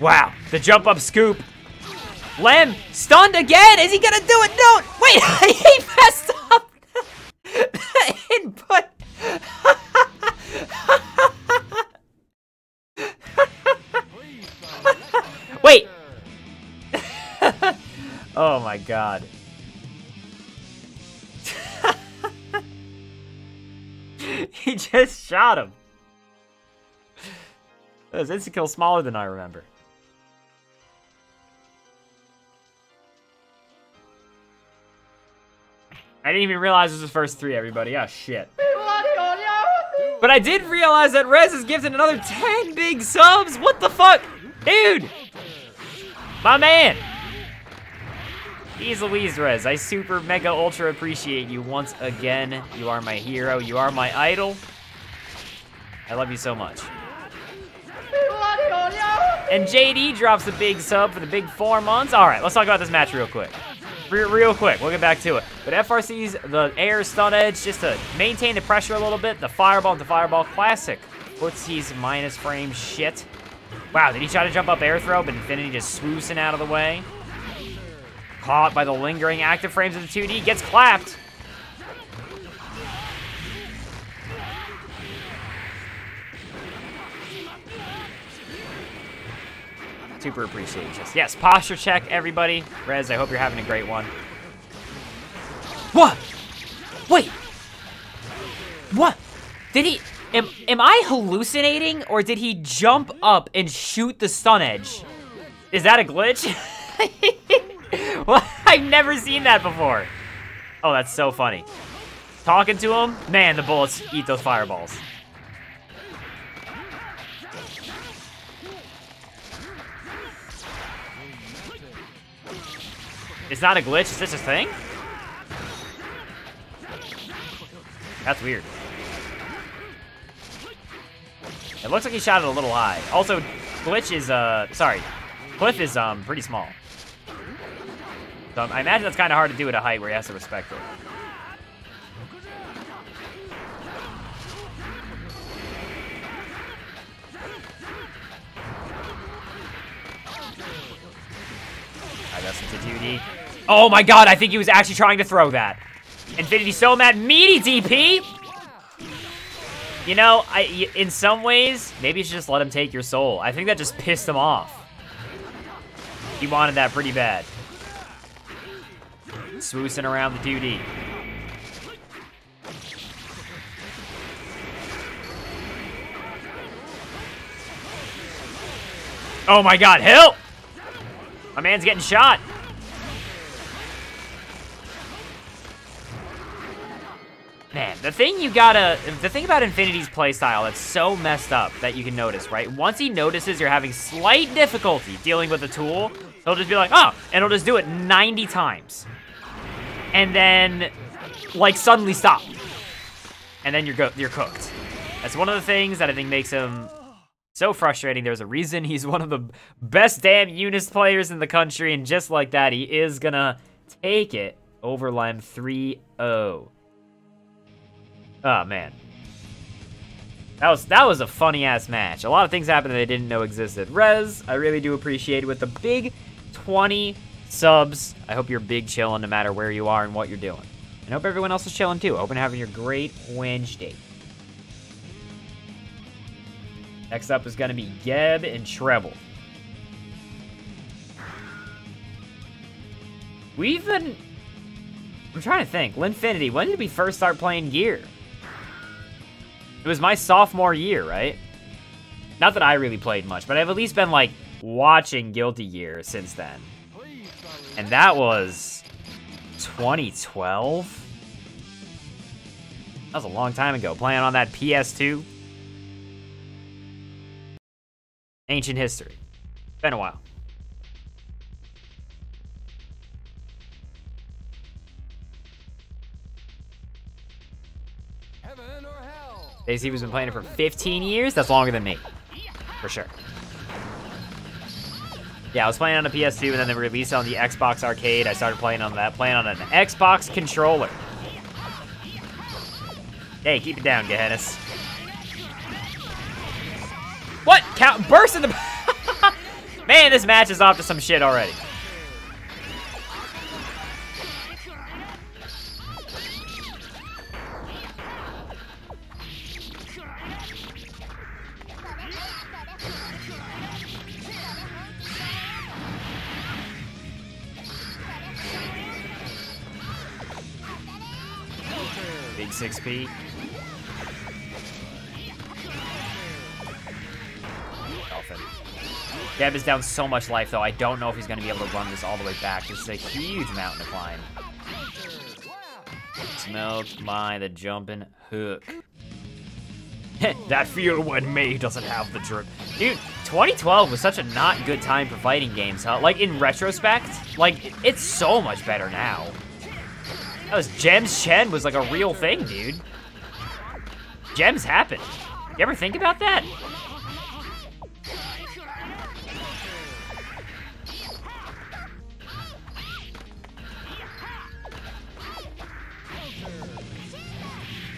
Wow, the jump up scoop. Lem stunned again. Is he gonna do it? No, wait, he messed up. The input. my god. He just shot him. That was instant kill smaller than I remember. I didn't even realize this was first 3, everybody. Oh, shit. But I did realize that Rez has gifted another 10 big subs. What the fuck? Dude! My man! Jeez Louise, Rez. I super mega ultra appreciate you once again. You are my hero. You are my idol. I love you so much. And JD drops a big sub for the big 4 months. All right, let's talk about this match real quick. Real quick, we'll get back to it. But FRC's the air stun edge just to maintain the pressure a little bit. The fireball into fireball classic. Footsie's minus frame shit. Wow, did he try to jump up air throw, but Infinity just swoosing out of the way? Caught by the lingering active frames of the 2D, gets clapped. Super appreciate you. Yes, posture check, everybody. Rez, I hope you're having a great one. What? Wait. What? Did he... Am I hallucinating, or did he jump up and shoot the stun edge? Is that a glitch? Well, I've never seen that before. Oh, that's so funny. Talking to him, man, the bullets eat those fireballs. It's not a glitch, it's just a thing? That's weird. It looks like he shot it a little high. Also, glitch is, Cliff is, pretty small. So I imagine that's kind of hard to do at a height where he has to respect it. I got some to 2D. Oh my god, I think he was actually trying to throw that. Infinity so mad. Meaty DP! You know, in some ways, maybe you should just let him take your soul. I think that just pissed him off. He wanted that pretty bad. Swoosing around the 2D. Oh my god, help! My man's getting shot. Man, the thing about Infinity's playstyle that's so messed up that you can notice, right? Once he notices you're having slight difficulty dealing with a tool, he'll just be like, oh, and he'll just do it 90 times. And then, like, suddenly stop. And then you're cooked. That's one of the things that I think makes him so frustrating. There's a reason he's one of the best damn Eunice players in the country, and just like that, he is gonna take it over Lem 3-0. Oh, man. That was a funny-ass match. A lot of things happened that I didn't know existed. Rez, I really do appreciate it with the big 20 subs. I hope you're big chilling no matter where you are and what you're doing. And I hope everyone else is chilling too. Hope you're having your great Wednesday. Next up is going to be Geb and Treble. I'm trying to think. Linfinity, when did we first start playing Gear? It was my sophomore year, right? Not that I really played much, but I've at least been, like, watching Guilty Gear since then. And that was 2012? That was a long time ago, playing on that PS2. Ancient history. Been a while. Heaven or hell? Daisy has been playing it for 15 years? That's longer than me. For sure. Yeah, I was playing on a PS2 and then they released it on the Xbox Arcade. I started playing on that, playing on an Xbox controller. Hey, keep it down, Gehennis. What? Burst in the... Man, this match is off to some shit already. big 6P. Dolphin. Geb is down so much life, though. I don't know if he's going to be able to run this all the way back. This is a huge mountain to climb. Smoked by the jumping hook. That feel when May doesn't have the drip. Dude, 2012 was such a not good time for fighting games, huh? Like, in retrospect, like, it's so much better now. That was Gems Chen was like a real thing, dude. Gems happened. You ever think about that?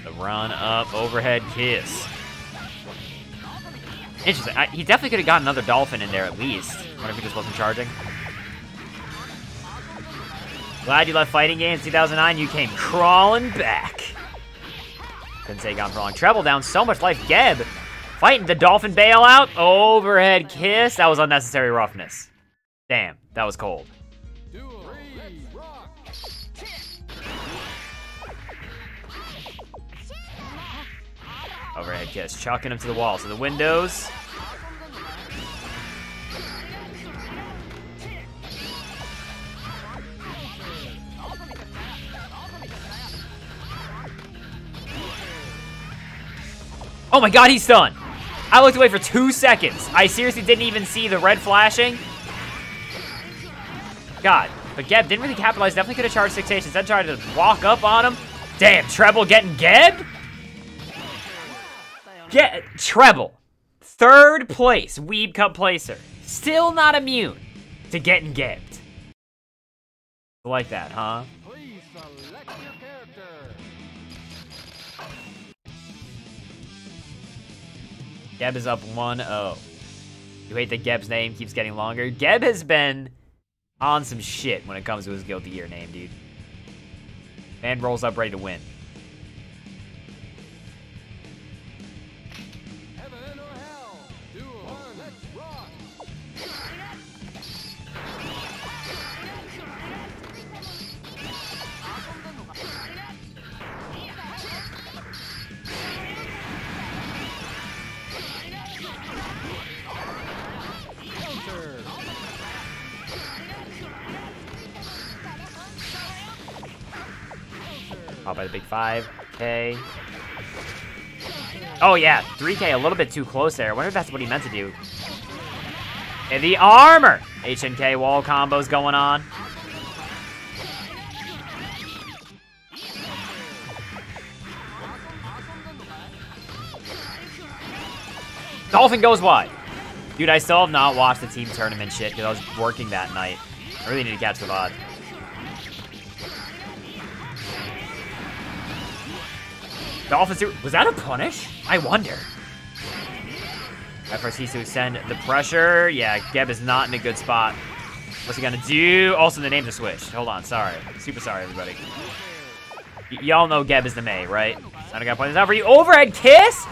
The run up, overhead kiss. Interesting. He definitely could have got another dolphin in there at least. What if he just wasn't charging? Glad you left fighting games 2009. You came crawling back. Couldn't say gone for long. Treble down so much life. Geb fighting the dolphin bailout. Overhead kiss. That was unnecessary roughness. Damn, that was cold. Overhead kiss, chucking him to the wall. So the windows. Oh my god, he's stunned. I looked away for 2 seconds. I seriously didn't even see the red flashing. God, but Geb didn't really capitalize. Definitely could have charged 6H. Instead tried to walk up on him. Damn, Treble getting Geb? Treble, 3rd place WEEBCUP placer, still not immune to getting gebbed. Like that, huh? Please select your character. Geb is up 1-0. You hate that Geb's name keeps getting longer. Geb has been on some shit when it comes to his Guilty Gear name, dude. Man rolls up ready to win. Caught by the big 5K. Oh yeah, 3K, a little bit too close there. I wonder if that's what he meant to do. And the armor! HNK wall combos going on. Dolphin goes wide. Dude, I still have not watched the team tournament shit because I was working that night. I really need to catch the VOD. Dolphin, was that a punish? I wonder. First needs to extend the pressure. Yeah, Geb is not in a good spot. What's he gonna do? Also, the names are switched. Hold on, sorry. Super sorry, everybody. Y'all know Geb is the May, right? I don't gotta point this out for you. Overhead kiss?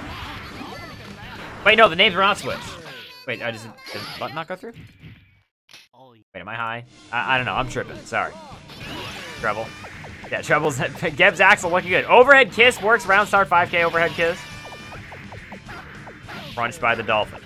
Wait, no, the names were not switched. Wait, did the button not go through? Wait, am I high? I don't know, I'm tripping, sorry. Treble. Yeah, Treble's, Geb's Axel looking good. Overhead kiss works, round start 5K overhead kiss. Crunched by the Dolphin.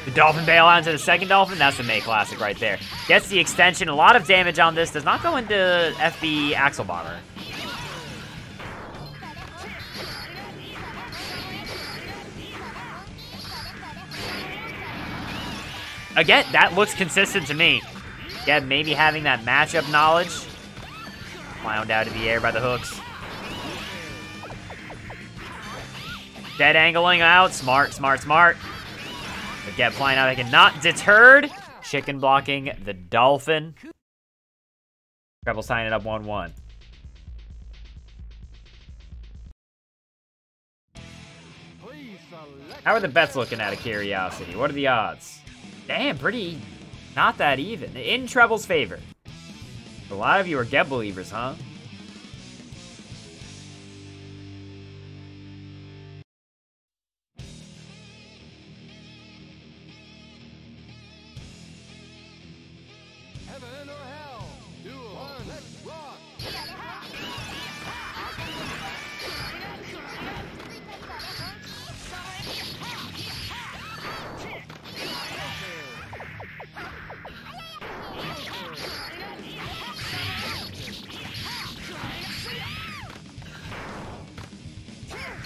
The Dolphin bailout into the second Dolphin. That's the May Classic right there. Gets the extension. A lot of damage on this. Does not go into FB Axel Bomber. Again, that looks consistent to me. Yeah, maybe having that matchup knowledge. Wound out of the air by the hooks. Dead angling out. Smart, smart, smart. But Geb flying out again. Not deterred. Chicken blocking the Dolphin. Treble signing it up 1-1. How are the bets looking out of curiosity? What are the odds? Damn, pretty not that even. In Treble's favor. A lot of you are Geb believers, huh?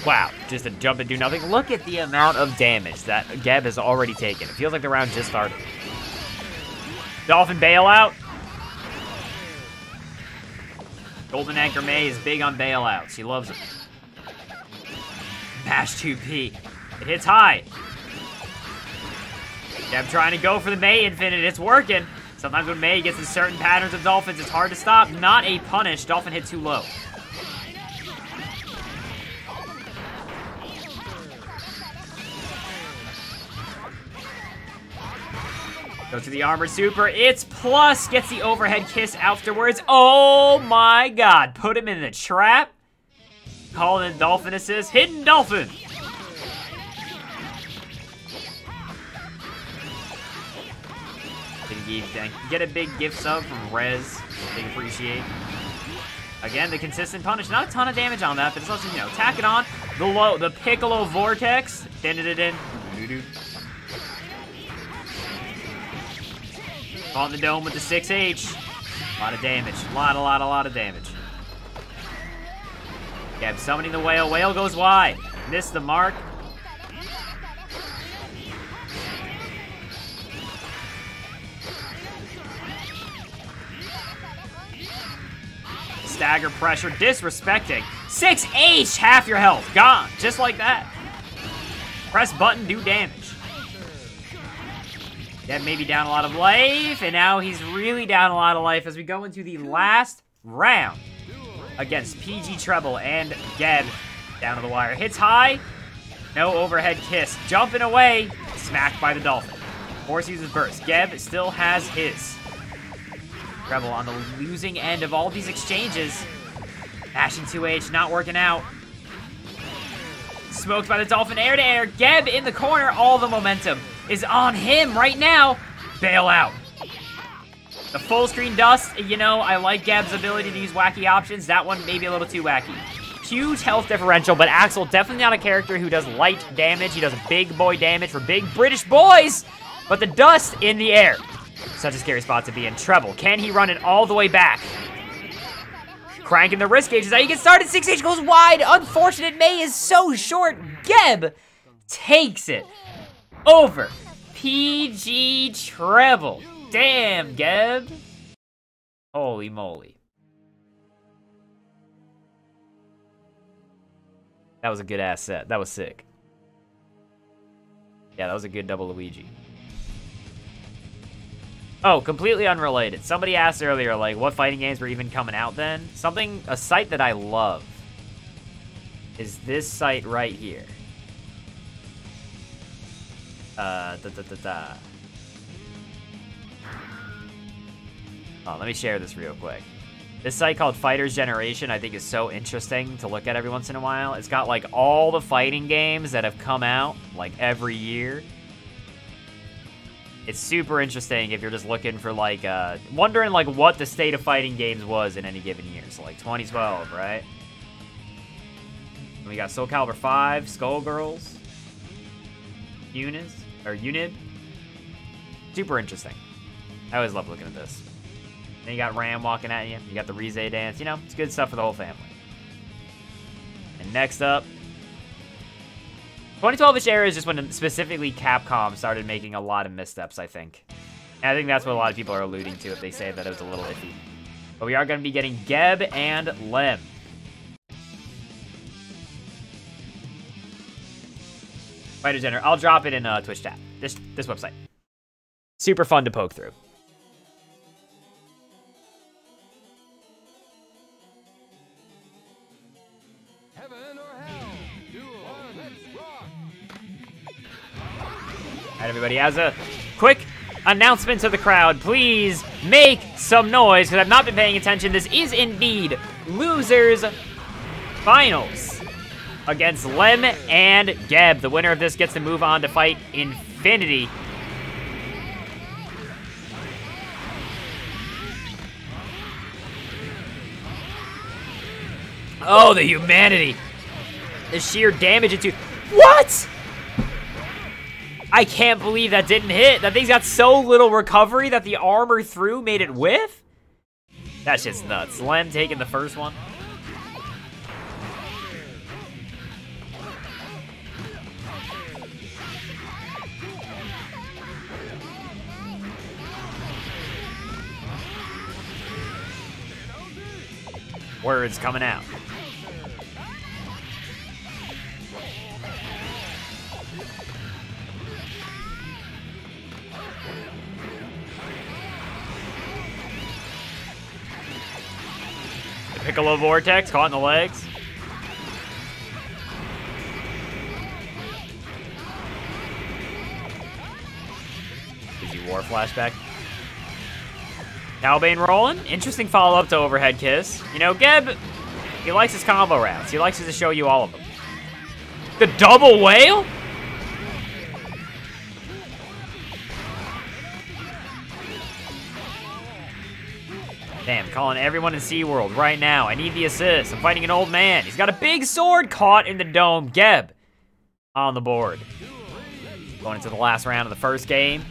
Wow, just a jump and do nothing. Look at the amount of damage that Geb has already taken. It feels like the round just started. Dolphin bailout. Golden Anchor May is big on bailouts. She loves it. Mash 2P. It hits high. Geb trying to go for the May Infinite. It's working. Sometimes when May gets in certain patterns of Dolphins, it's hard to stop. Not a punish. Dolphin hit too low. Go to the armor super. It's plus. Gets the overhead kiss afterwards. Oh my god. Put him in the trap. Calling in Dolphin assist. Hidden Dolphin. Get a big gift sub from Rez. Big appreciate. Again, the consistent punish. Not a ton of damage on that, but it's also, you know, tack it on. The Piccolo Vortex. Din-din-din-din. Doo-doo. On the dome with the 6H. A lot of damage. A lot of damage. Geb summoning the whale. Whale goes wide. Missed the mark. Stagger pressure. Disrespecting. 6H! Half your health. Gone. Just like that. Press button. Do damage. Geb maybe down a lot of life, and now he's really down a lot of life as we go into the last round against PG Treble and Geb down to the wire. Hits high, no overhead kiss. Jumping away, smacked by the Dolphin. Force uses burst. Geb still has his. Treble on the losing end of all these exchanges. Mashing 2H, not working out. Smoked by the Dolphin air to air. Geb in the corner, all the momentum is on him right now. Bail out. The full screen dust, you know, I like Geb's ability to use wacky options. That one maybe a little too wacky. Huge health differential, but Axel definitely not a character who does light damage. He does big boy damage for big British boys. But the dust in the air. Such a scary spot to be in. Treble, can he run it all the way back? Cranking the risk gauge is how you get started. 6H goes wide. Unfortunate May is so short. Geb takes it over PG Treble. Damn, Geb. Holy moly. That was a good ass set. That was sick. Yeah, that was a good double Luigi. Oh, completely unrelated. Somebody asked earlier, like, what fighting games were even coming out then? A site that I love is this site right here. Oh, let me share this real quick. This site called Fighters Generation I think is so interesting to look at every once in a while. It's got like all the fighting games that have come out like every year. It's super interesting if you're just looking for like, wondering like what the state of fighting games was in any given year. So like 2012, right? And we got Soul Calibur 5, Skullgirls, Unib. Super interesting. I always love looking at this. Then you got Ram walking at you. You got the Rize dance. You know, it's good stuff for the whole family. And next up, 2012-ish era is just when specifically Capcom started making a lot of missteps, I think. And I think that's what a lot of people are alluding to if they say that it was a little iffy. But we are going to be getting Geb and Lem. Fighter General. I'll drop it in Twitch chat. This website. Super fun to poke through. All right, everybody, as a quick announcement to the crowd, please make some noise, because I've not been paying attention. This is indeed Losers Finals against Lem and Geb. The winner of this gets to move on to fight Infinity. Oh, the humanity. The sheer damage into... What? I can't believe that didn't hit. That thing's got so little recovery that the armor through made it whiff? That shit's nuts. Lem taking the first one. Words coming out. The Piccolo Vortex caught in the legs. Easy War flashback. Calbane rolling. Interesting follow-up to overhead kiss. You know, Geb, he likes his combo rounds. He likes to show you all of them. The double whale? Damn, calling everyone in SeaWorld right now. I need the assist. I'm fighting an old man. He's got a big sword caught in the dome. Geb on the board. Going into the last round of the first game.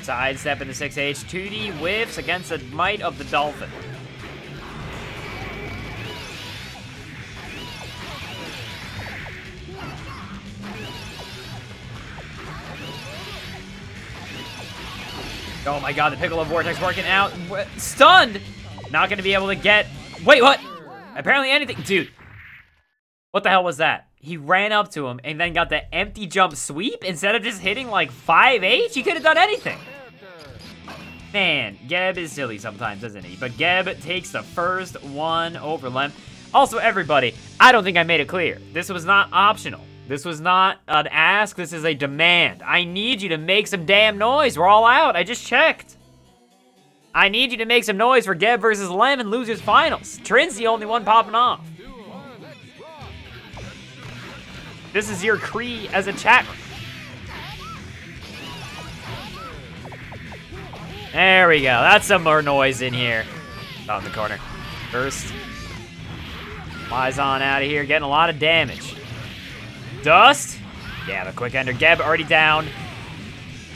Sidestep in the 6H. 2D whiffs against the might of the dolphin. Oh my god, the Piccolo Vortex working out. Stunned! Not gonna be able to get... Wait, what? Apparently anything... Dude. What the hell was that? He ran up to him and then got the empty jump sweep instead of just hitting like 5H? He could have done anything. Man, Geb is silly sometimes, isn't he? But Geb takes the first one over Lem. Also, everybody, I don't think I made it clear. This was not optional. This was not an ask. This is a demand. I need you to make some damn noise. We're all out. I just checked. I need you to make some noise for Geb versus Lem in losers finals. Trin's the only one popping off. This is your Cree as a chat room. There we go. That's some more noise in here. Out in the corner. First. Flies on out of here, getting a lot of damage. Dust. Yeah, the quick ender. Geb already down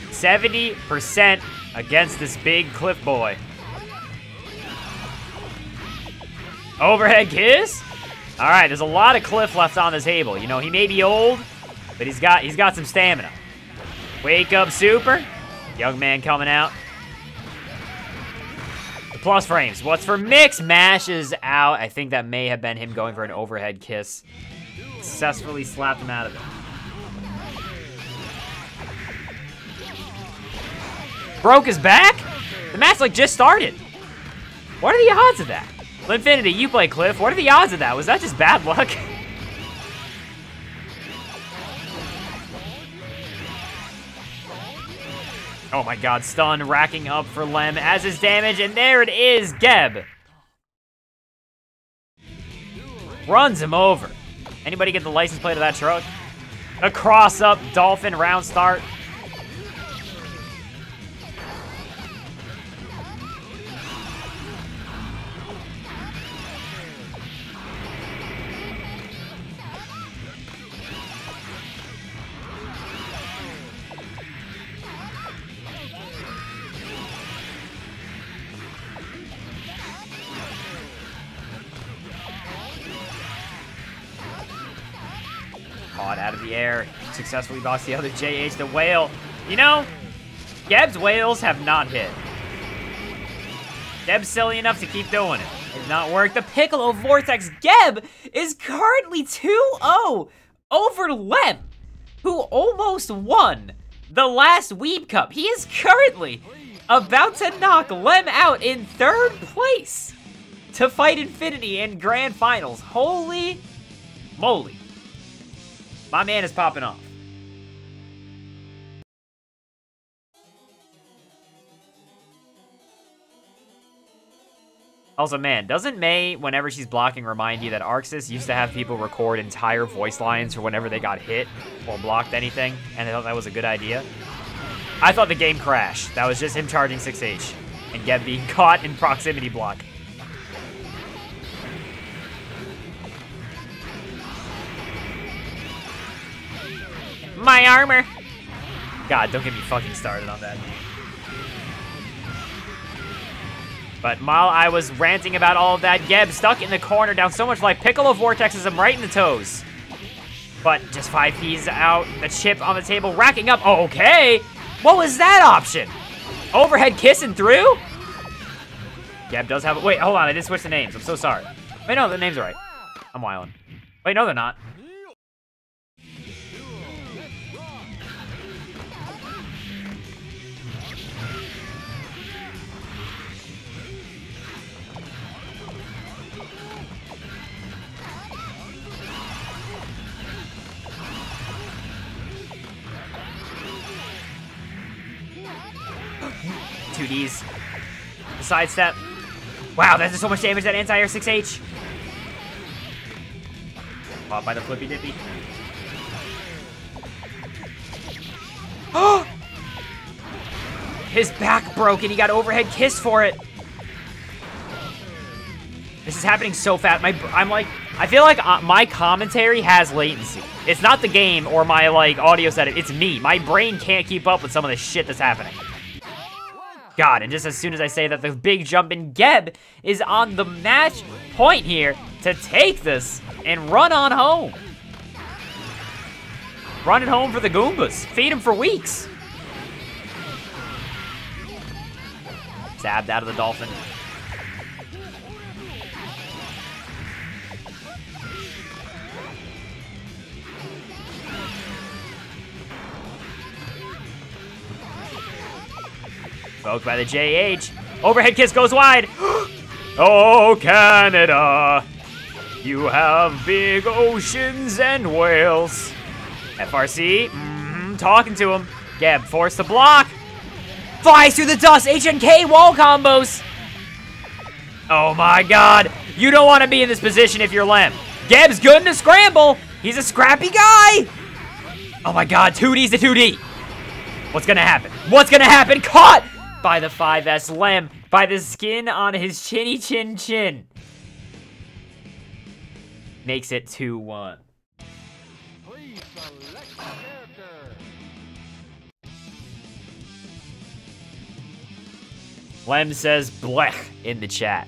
70% against this big Cliff boy. Overhead kiss. All right, there's a lot of Cliff left on the table. You know, he may be old, but he's got some stamina. Wake up super. Young man coming out. Plus frames. What's for mix? Mashes out. I think that may have been him going for an overhead kiss. Successfully slapped him out of it. Broke his back? The match like just started. What are the odds of that? Linfinity, you play Cliff. What are the odds of that? Was that just bad luck? Oh my god, stun racking up for Lem as his damage, and there it is, Geb. Runs him over. Anybody get the license plate of that truck? A cross-up dolphin round start. Caught out of the air. Successfully boxed the other JH, the whale. You know, Geb's whales have not hit. Geb's silly enough to keep doing it. It did not work. The Piccolo Vortex. Geb is currently 2-0 over Lem, who almost won the last WEEBCUP. He is currently about to knock Lem out in 3rd place to fight Infinity in Grand Finals. Holy moly. My man is popping off. Also, man, doesn't May, whenever she's blocking, remind you that Arxis used to have people record entire voice lines for whenever they got hit or blocked anything, and I thought that was a good idea? I thought the game crashed. That was just him charging 6H and Geb being caught in proximity block. My armor. God, don't get me fucking started on that. But while I was ranting about all of that, Geb stuck in the corner, down so much life. Piccolo vortexes him right in the toes. But just 5 Ps out, the chip on the table, racking up. Oh, okay. What was that option? Overhead kissing through? Geb does have it. Wait, hold on. I did switch the names. I'm so sorry. Wait, no, the names are right. I'm wilding. Wait, no, they're not. Two Ds. The sidestep. Wow, that does so much damage, that anti-air 6H. Caught by the flippy dippy. Oh! His back broke and he got overhead kiss for it. This is happening so fast. I feel like my commentary has latency. It's not the game or my audio setup. It's me. My brain can't keep up with some of the shit that's happening. God, and just as soon as I say that, the big jump in Geb is on the match point here to take this and run on home. Run it home for the Goombas. Feed them for weeks. Stabbed out of the Dolphin. Poked by the JH. Overhead kiss goes wide. Oh, Canada. You have big oceans and whales. FRC. Talking to him. Geb forced to block. Flies through the dust. HNK wall combos. Oh my god. You don't want to be in this position if you're Lem. Geb's good in a scramble. He's a scrappy guy. Oh my god. 2D's to 2D. What's gonna happen? What's gonna happen? Caught by the 5S Lem, by the skin on his chinny chin chin. Makes it 2-1. Please select a character. Lem says blech in the chat.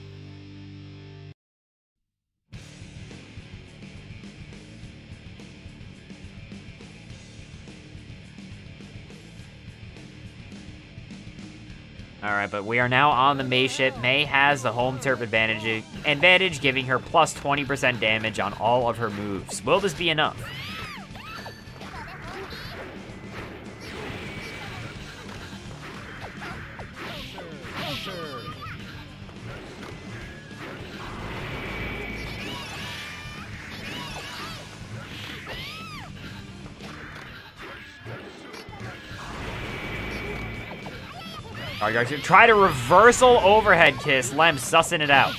Alright, but we are now on the Mei ship. Mei has the home turf advantage, giving her plus 20% damage on all of her moves. Will this be enough? Alright, guys, try to reversal overhead kiss. Lem sussing it out.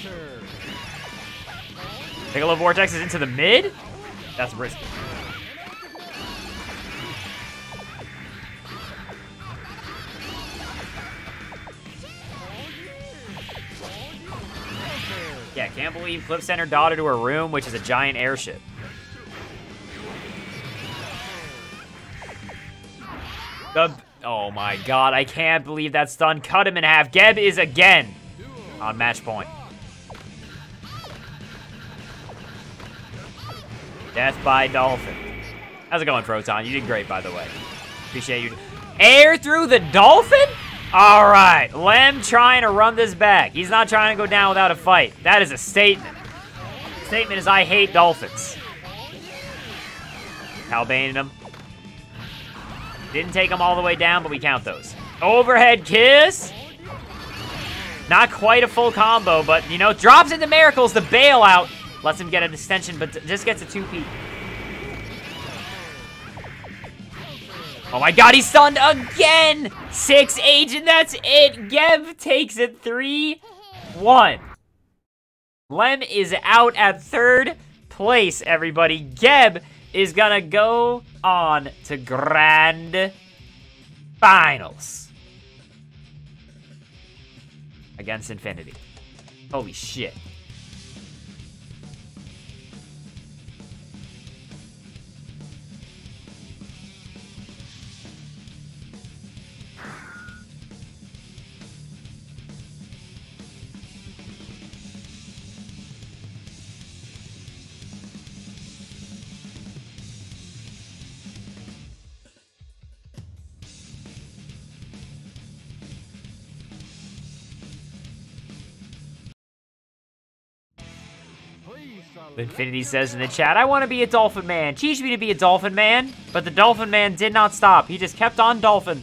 Piccolo Vortex is into the mid? That's risky. Yeah, can't believe Cliff sent her daughter to her room, which is a giant airship. Oh my god, I can't believe that stun cut him in half. Geb is again on match point. Death by Dolphin. How's it going, Proton? You did great, by the way. Appreciate you. Air through the Dolphin? All right, Lem trying to run this back. He's not trying to go down without a fight. That is a statement. Statement is I hate Dolphins. Halbaning him. Didn't take him all the way down, but we count those. Overhead kiss. Not quite a full combo, but, you know, drops into Miracles. The bailout lets him get an extension, but just gets a 2P. Oh my god, he's stunned again! 6H, and that's it. Geb takes it 3-1. Lem is out at third place, everybody. Geb is gonna go on to grand finals against Infinity. Holy shit. Infinity says in the chat, I want to be a dolphin man. Teach me to be a dolphin man. But the dolphin man did not stop. He just kept on dolphin.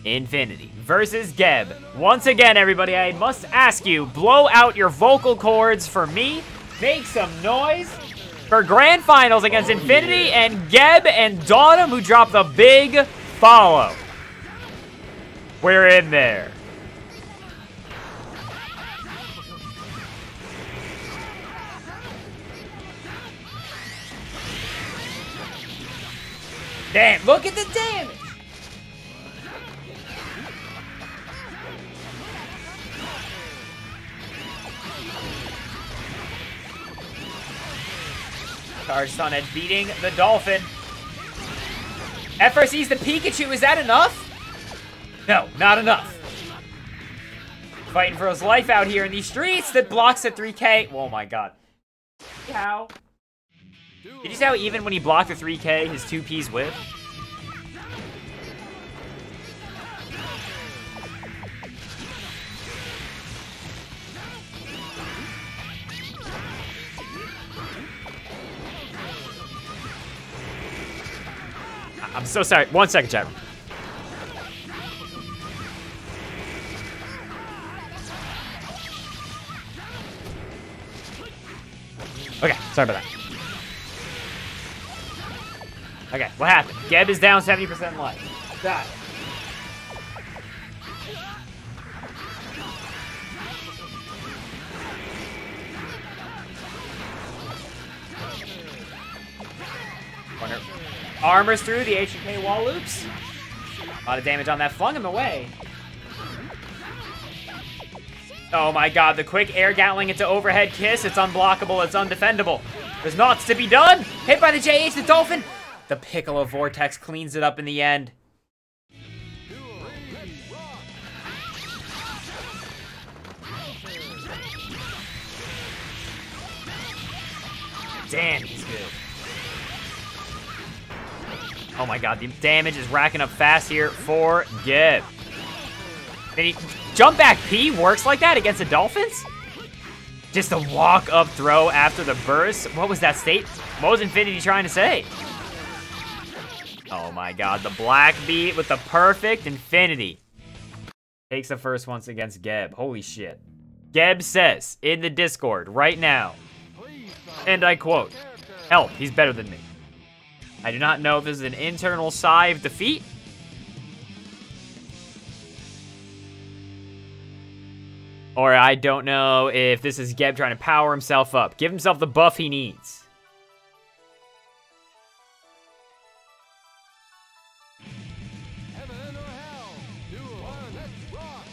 Infinity versus Geb. Once again, everybody, I must ask you, blow out your vocal cords for me. Make some noise for grand finals against Infinity and Geb and Donham, who dropped the big follow. We're in there. Damn, look at the damage. Charge Sun Edge beating the Dolphin. FRC's the Pikachu, is that enough? No, not enough. Fighting for his life out here in these streets that blocks at 3K. Oh my god. How? Did you see how even when he blocked the 3K, his 2Ps whip? I'm so sorry. 1 second, chat. Okay, sorry about that. Okay, what happened? Geb is down 70% life. Got it. Wonder. Armors through the H&K wall loops. A lot of damage on that. Flung him away. Oh my god, the quick air Gatling into overhead kiss. It's unblockable. It's undefendable. There's naught to be done. Hit by the JH, the Dolphin. The Piccolo Vortex cleans it up in the end. Damn, he's good. Oh my god, the damage is racking up fast here for Geb. Jump back P works like that against the Dolphins? Just a walk-up throw after the burst? What was that state? What was Infinity trying to say? Oh my god, the black beat with the perfect Infinity. Takes the first once against Geb. Holy shit. Geb says in the Discord right now, and I quote, "Help, he's better than me." I do not know if this is an internal sigh of defeat. Or I don't know if this is Geb trying to power himself up. Give himself the buff he needs. Heaven or hell. Duel. Let's rock.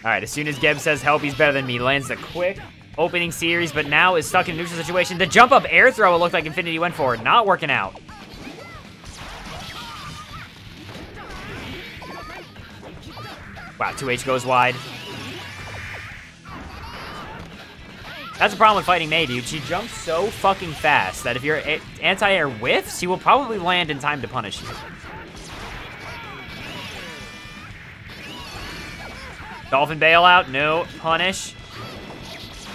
Alright, as soon as Geb says help, he's better than me. Lands the quick opening series, but now is stuck in a neutral situation. The jump up air throw it looked like Infinity went for. Not working out. Wow, 2H goes wide. That's the problem with fighting May, dude. She jumps so fucking fast that if your anti-air whiffs, she will probably land in time to punish you. Dolphin bailout, no punish.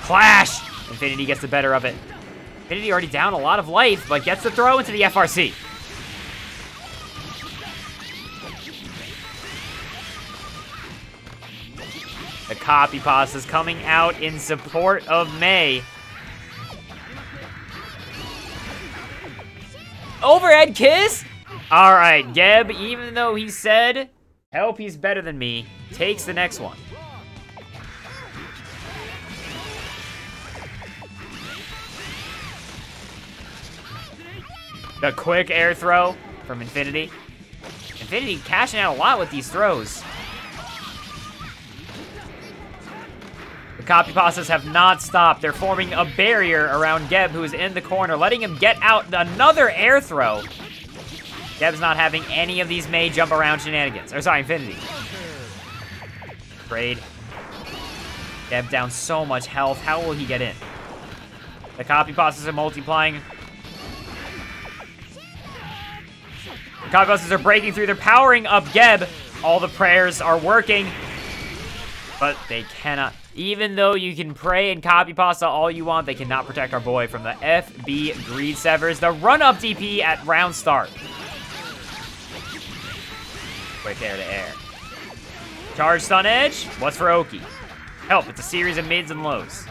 Clash! Infinity gets the better of it. Infinity already down a lot of life, but gets the throw into the FRC. The copy pasta is coming out in support of May. Overhead kiss? Alright, Geb, even though he said, help, he's better than me, takes the next one. The quick air throw from Infinity. Infinity cashing out a lot with these throws. The copy pastas have not stopped. They're forming a barrier around Geb, who is in the corner, letting him get out another air throw. Geb's not having any of these May jump around shenanigans. Or sorry, Infinity. Trade. Geb down so much health. How will he get in? The copy bosses are multiplying. The copy bosses are breaking through. They're powering up Geb. All the prayers are working. But they cannot. Even though you can pray and copy pasta all you want, they cannot protect our boy from the FB Greed Severs. The run-up DP at round start. Quick air to air. Charge stun edge. What's for Oki? Help, it's a series of mids and lows.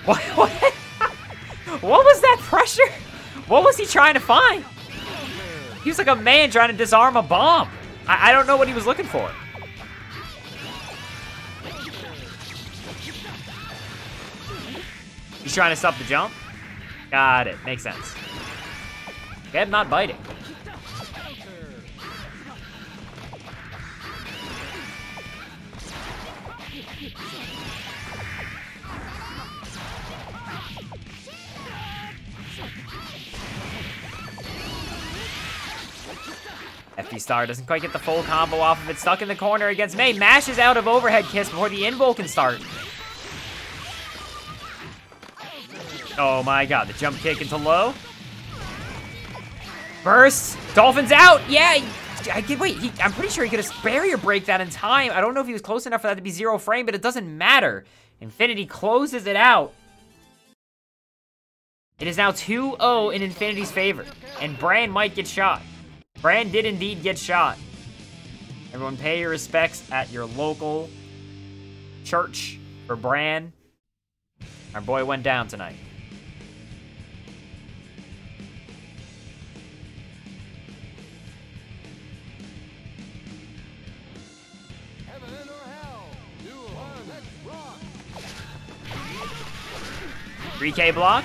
What was that pressure? What was he trying to find? He was like a man trying to disarm a bomb. I don't know what he was looking for. He's trying to stop the jump. Got it. Makes sense. Geb not biting. FB Star doesn't quite get the full combo off of it. Stuck in the corner against May. Mashes out of overhead kiss before the invoke can start. Oh my god, the jump kick into low. Burst. Dolphin's out. Yeah, I'm pretty sure he could have barrier break that in time. I don't know if he was close enough for that to be 0 frame, but it doesn't matter. Infinity closes it out. It is now 2-0 in Infinity's favor, and Bran might get shot. Bran did indeed get shot. Everyone pay your respects at your local church for Bran. Our boy went down tonight. Heaven or hell. 2-1. Let's rock. 3K block.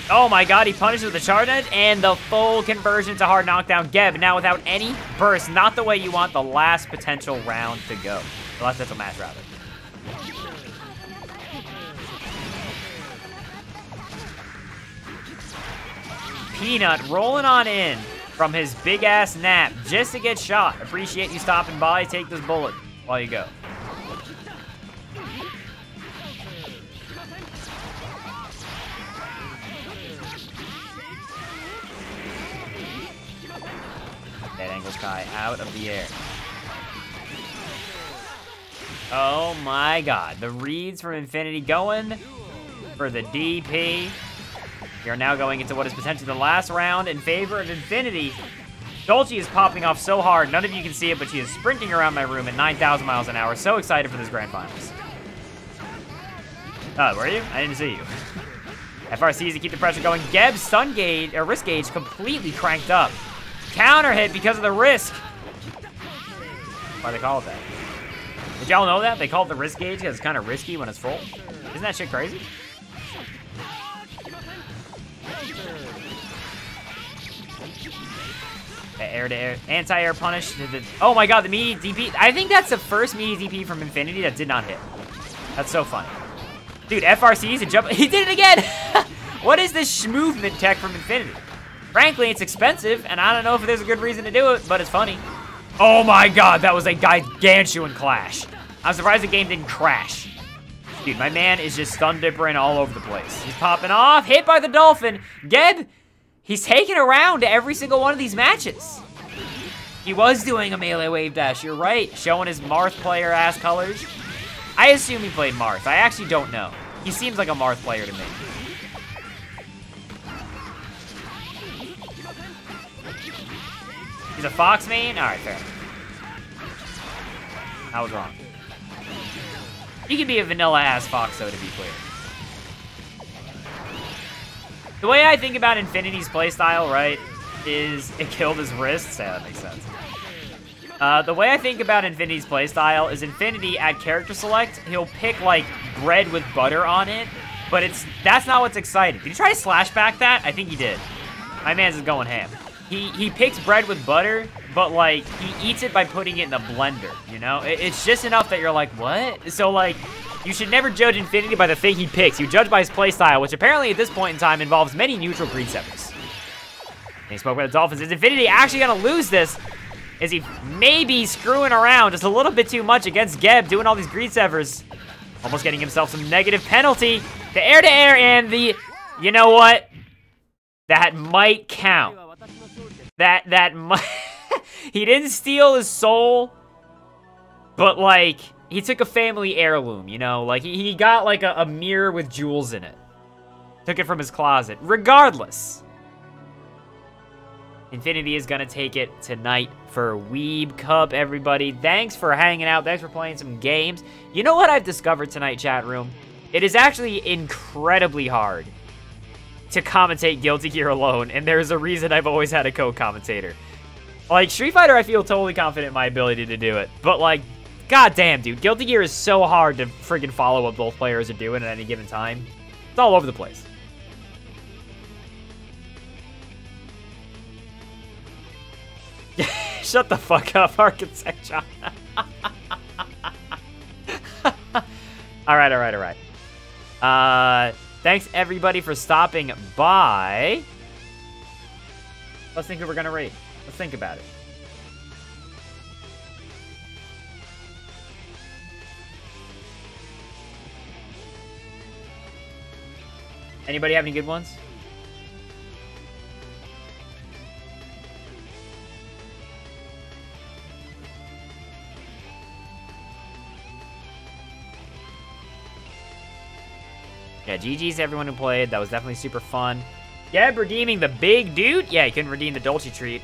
Oh my god, he punishes with the charge edge and the full conversion to hard knockdown. Geb now without any burst. Not the way you want the last potential round to go. The last potential match, rather. Peanut rolling on in from his big-ass nap just to get shot. Appreciate you stopping by. Take this bullet while you go. Dead angle Sky out of the air. Oh my god. The reads from Infinity going for the DP. We are now going into what is potentially the last round in favor of Infinity. Dolce is popping off so hard. None of you can see it, but she is sprinting around my room at 9,000 miles an hour. So excited for this grand finals. Oh, were you? I didn't see you. FRCs to keep the pressure going. Geb's stun gauge, or risk gauge, completely cranked up. Counter hit because of the risk. Why they call it that? Did y'all know that? They call it the risk gauge because it's kind of risky when it's full. Isn't that shit crazy? Air to air, anti-air punish. Oh my god, the meaty DP. I think that's the first meaty DP from Infinity that did not hit. That's so funny. Dude, FRC's a jump. He did it again. What is this movement tech from Infinity? Frankly, it's expensive, and I don't know if there's a good reason to do it, but it's funny. Oh my god, that was a gargantuan clash. I'm surprised the game didn't crash. Dude, my man is just stun dippering all over the place. He's popping off, hit by the Dolphin. Geb, he's taking around every single one of these matches. He was doing a melee wave dash, you're right. Showing his Marth player ass colors. I assume he played Marth. I actually don't know. He seems like a Marth player to me. He's a Fox main? Alright, fair. I was wrong. He can be a vanilla-ass Fox, though, to be clear. The way I think about Infinity's playstyle, right, is it killed his wrists. Yeah, that makes sense. The way I think about Infinity's playstyle is Infinity, at character select, he'll pick, like, bread with butter on it, but that's not what's exciting. Did he try to slash back that? I think he did. My man's is going ham. He picks bread with butter, but, like, he eats it by putting it in the blender, you know? It's just enough that you're like, what? So, like, you should never judge Infinity by the thing he picks. You judge by his playstyle, which apparently at this point in time involves many neutral Greed Severs. And he spoke about the Dolphins. Is Infinity actually going to lose this? Is he maybe screwing around just a little bit too much against Geb, doing all these Greed Severs? Almost getting himself some negative penalty. The air, and the... You know what? That might count. That might... He didn't steal his soul, but, like, he took a family heirloom, you know? Like, he got, like, a mirror with jewels in it. Took it from his closet. Regardless, Infinity is gonna take it tonight for WEEBCUP, everybody. Thanks for hanging out. Thanks for playing some games. You know what I've discovered tonight, chat room? It is actually incredibly hard to commentate Guilty Gear alone, and there's a reason I've always had a co-commentator. Like, Street Fighter, I feel totally confident in my ability to do it, but, like, goddamn, dude, Guilty Gear is so hard to friggin' follow what both players are doing at any given time. It's all over the place. Shut the fuck up, Architecture. Alright. Thanks, everybody, for stopping by. Let's think who we're gonna rate. Let's think about it. Anybody have any good ones? Yeah, GG's to everyone who played. That was definitely super fun. Deb redeeming the big dude? Yeah, you couldn't redeem the Dolce treat.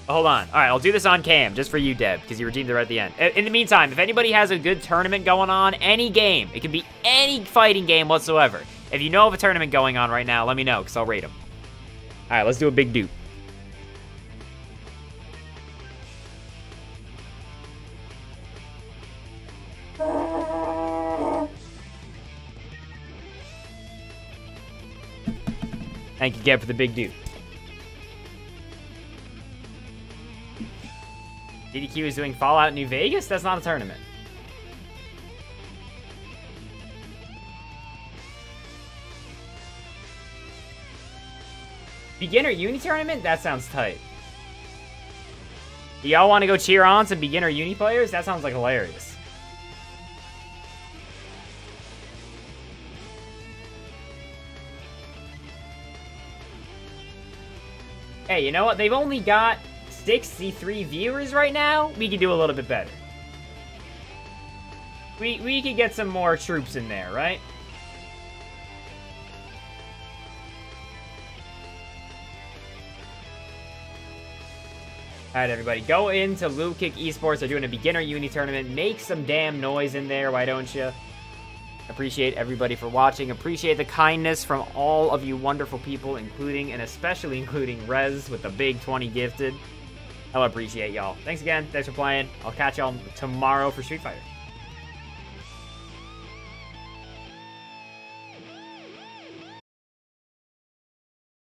Oh, hold on. All right, I'll do this on cam just for you, Deb, because you redeemed it right at the end. In the meantime, if anybody has a good tournament going on, any game, it can be any fighting game whatsoever. If you know of a tournament going on right now, let me know, because I'll rate them. All right, let's do a big dude. Thank you, Geb, for the big dude. DDQ is doing Fallout New Vegas? That's not a tournament. Beginner Uni tournament? That sounds tight. Do y'all want to go cheer on some beginner Uni players? That sounds like hilarious. Hey, you know what? They've only got 63 viewers right now. We can do a little bit better. We could get some more troops in there, right? Alright, everybody. Go into Loot Kick Esports. They're doing a beginner Uni tournament. Make some damn noise in there, why don't you? Appreciate everybody for watching. Appreciate the kindness from all of you wonderful people, including and especially including Rez with the big 20 gifted. I'll appreciate y'all. Thanks again. Thanks for playing. I'll catch y'all tomorrow for Street Fighter.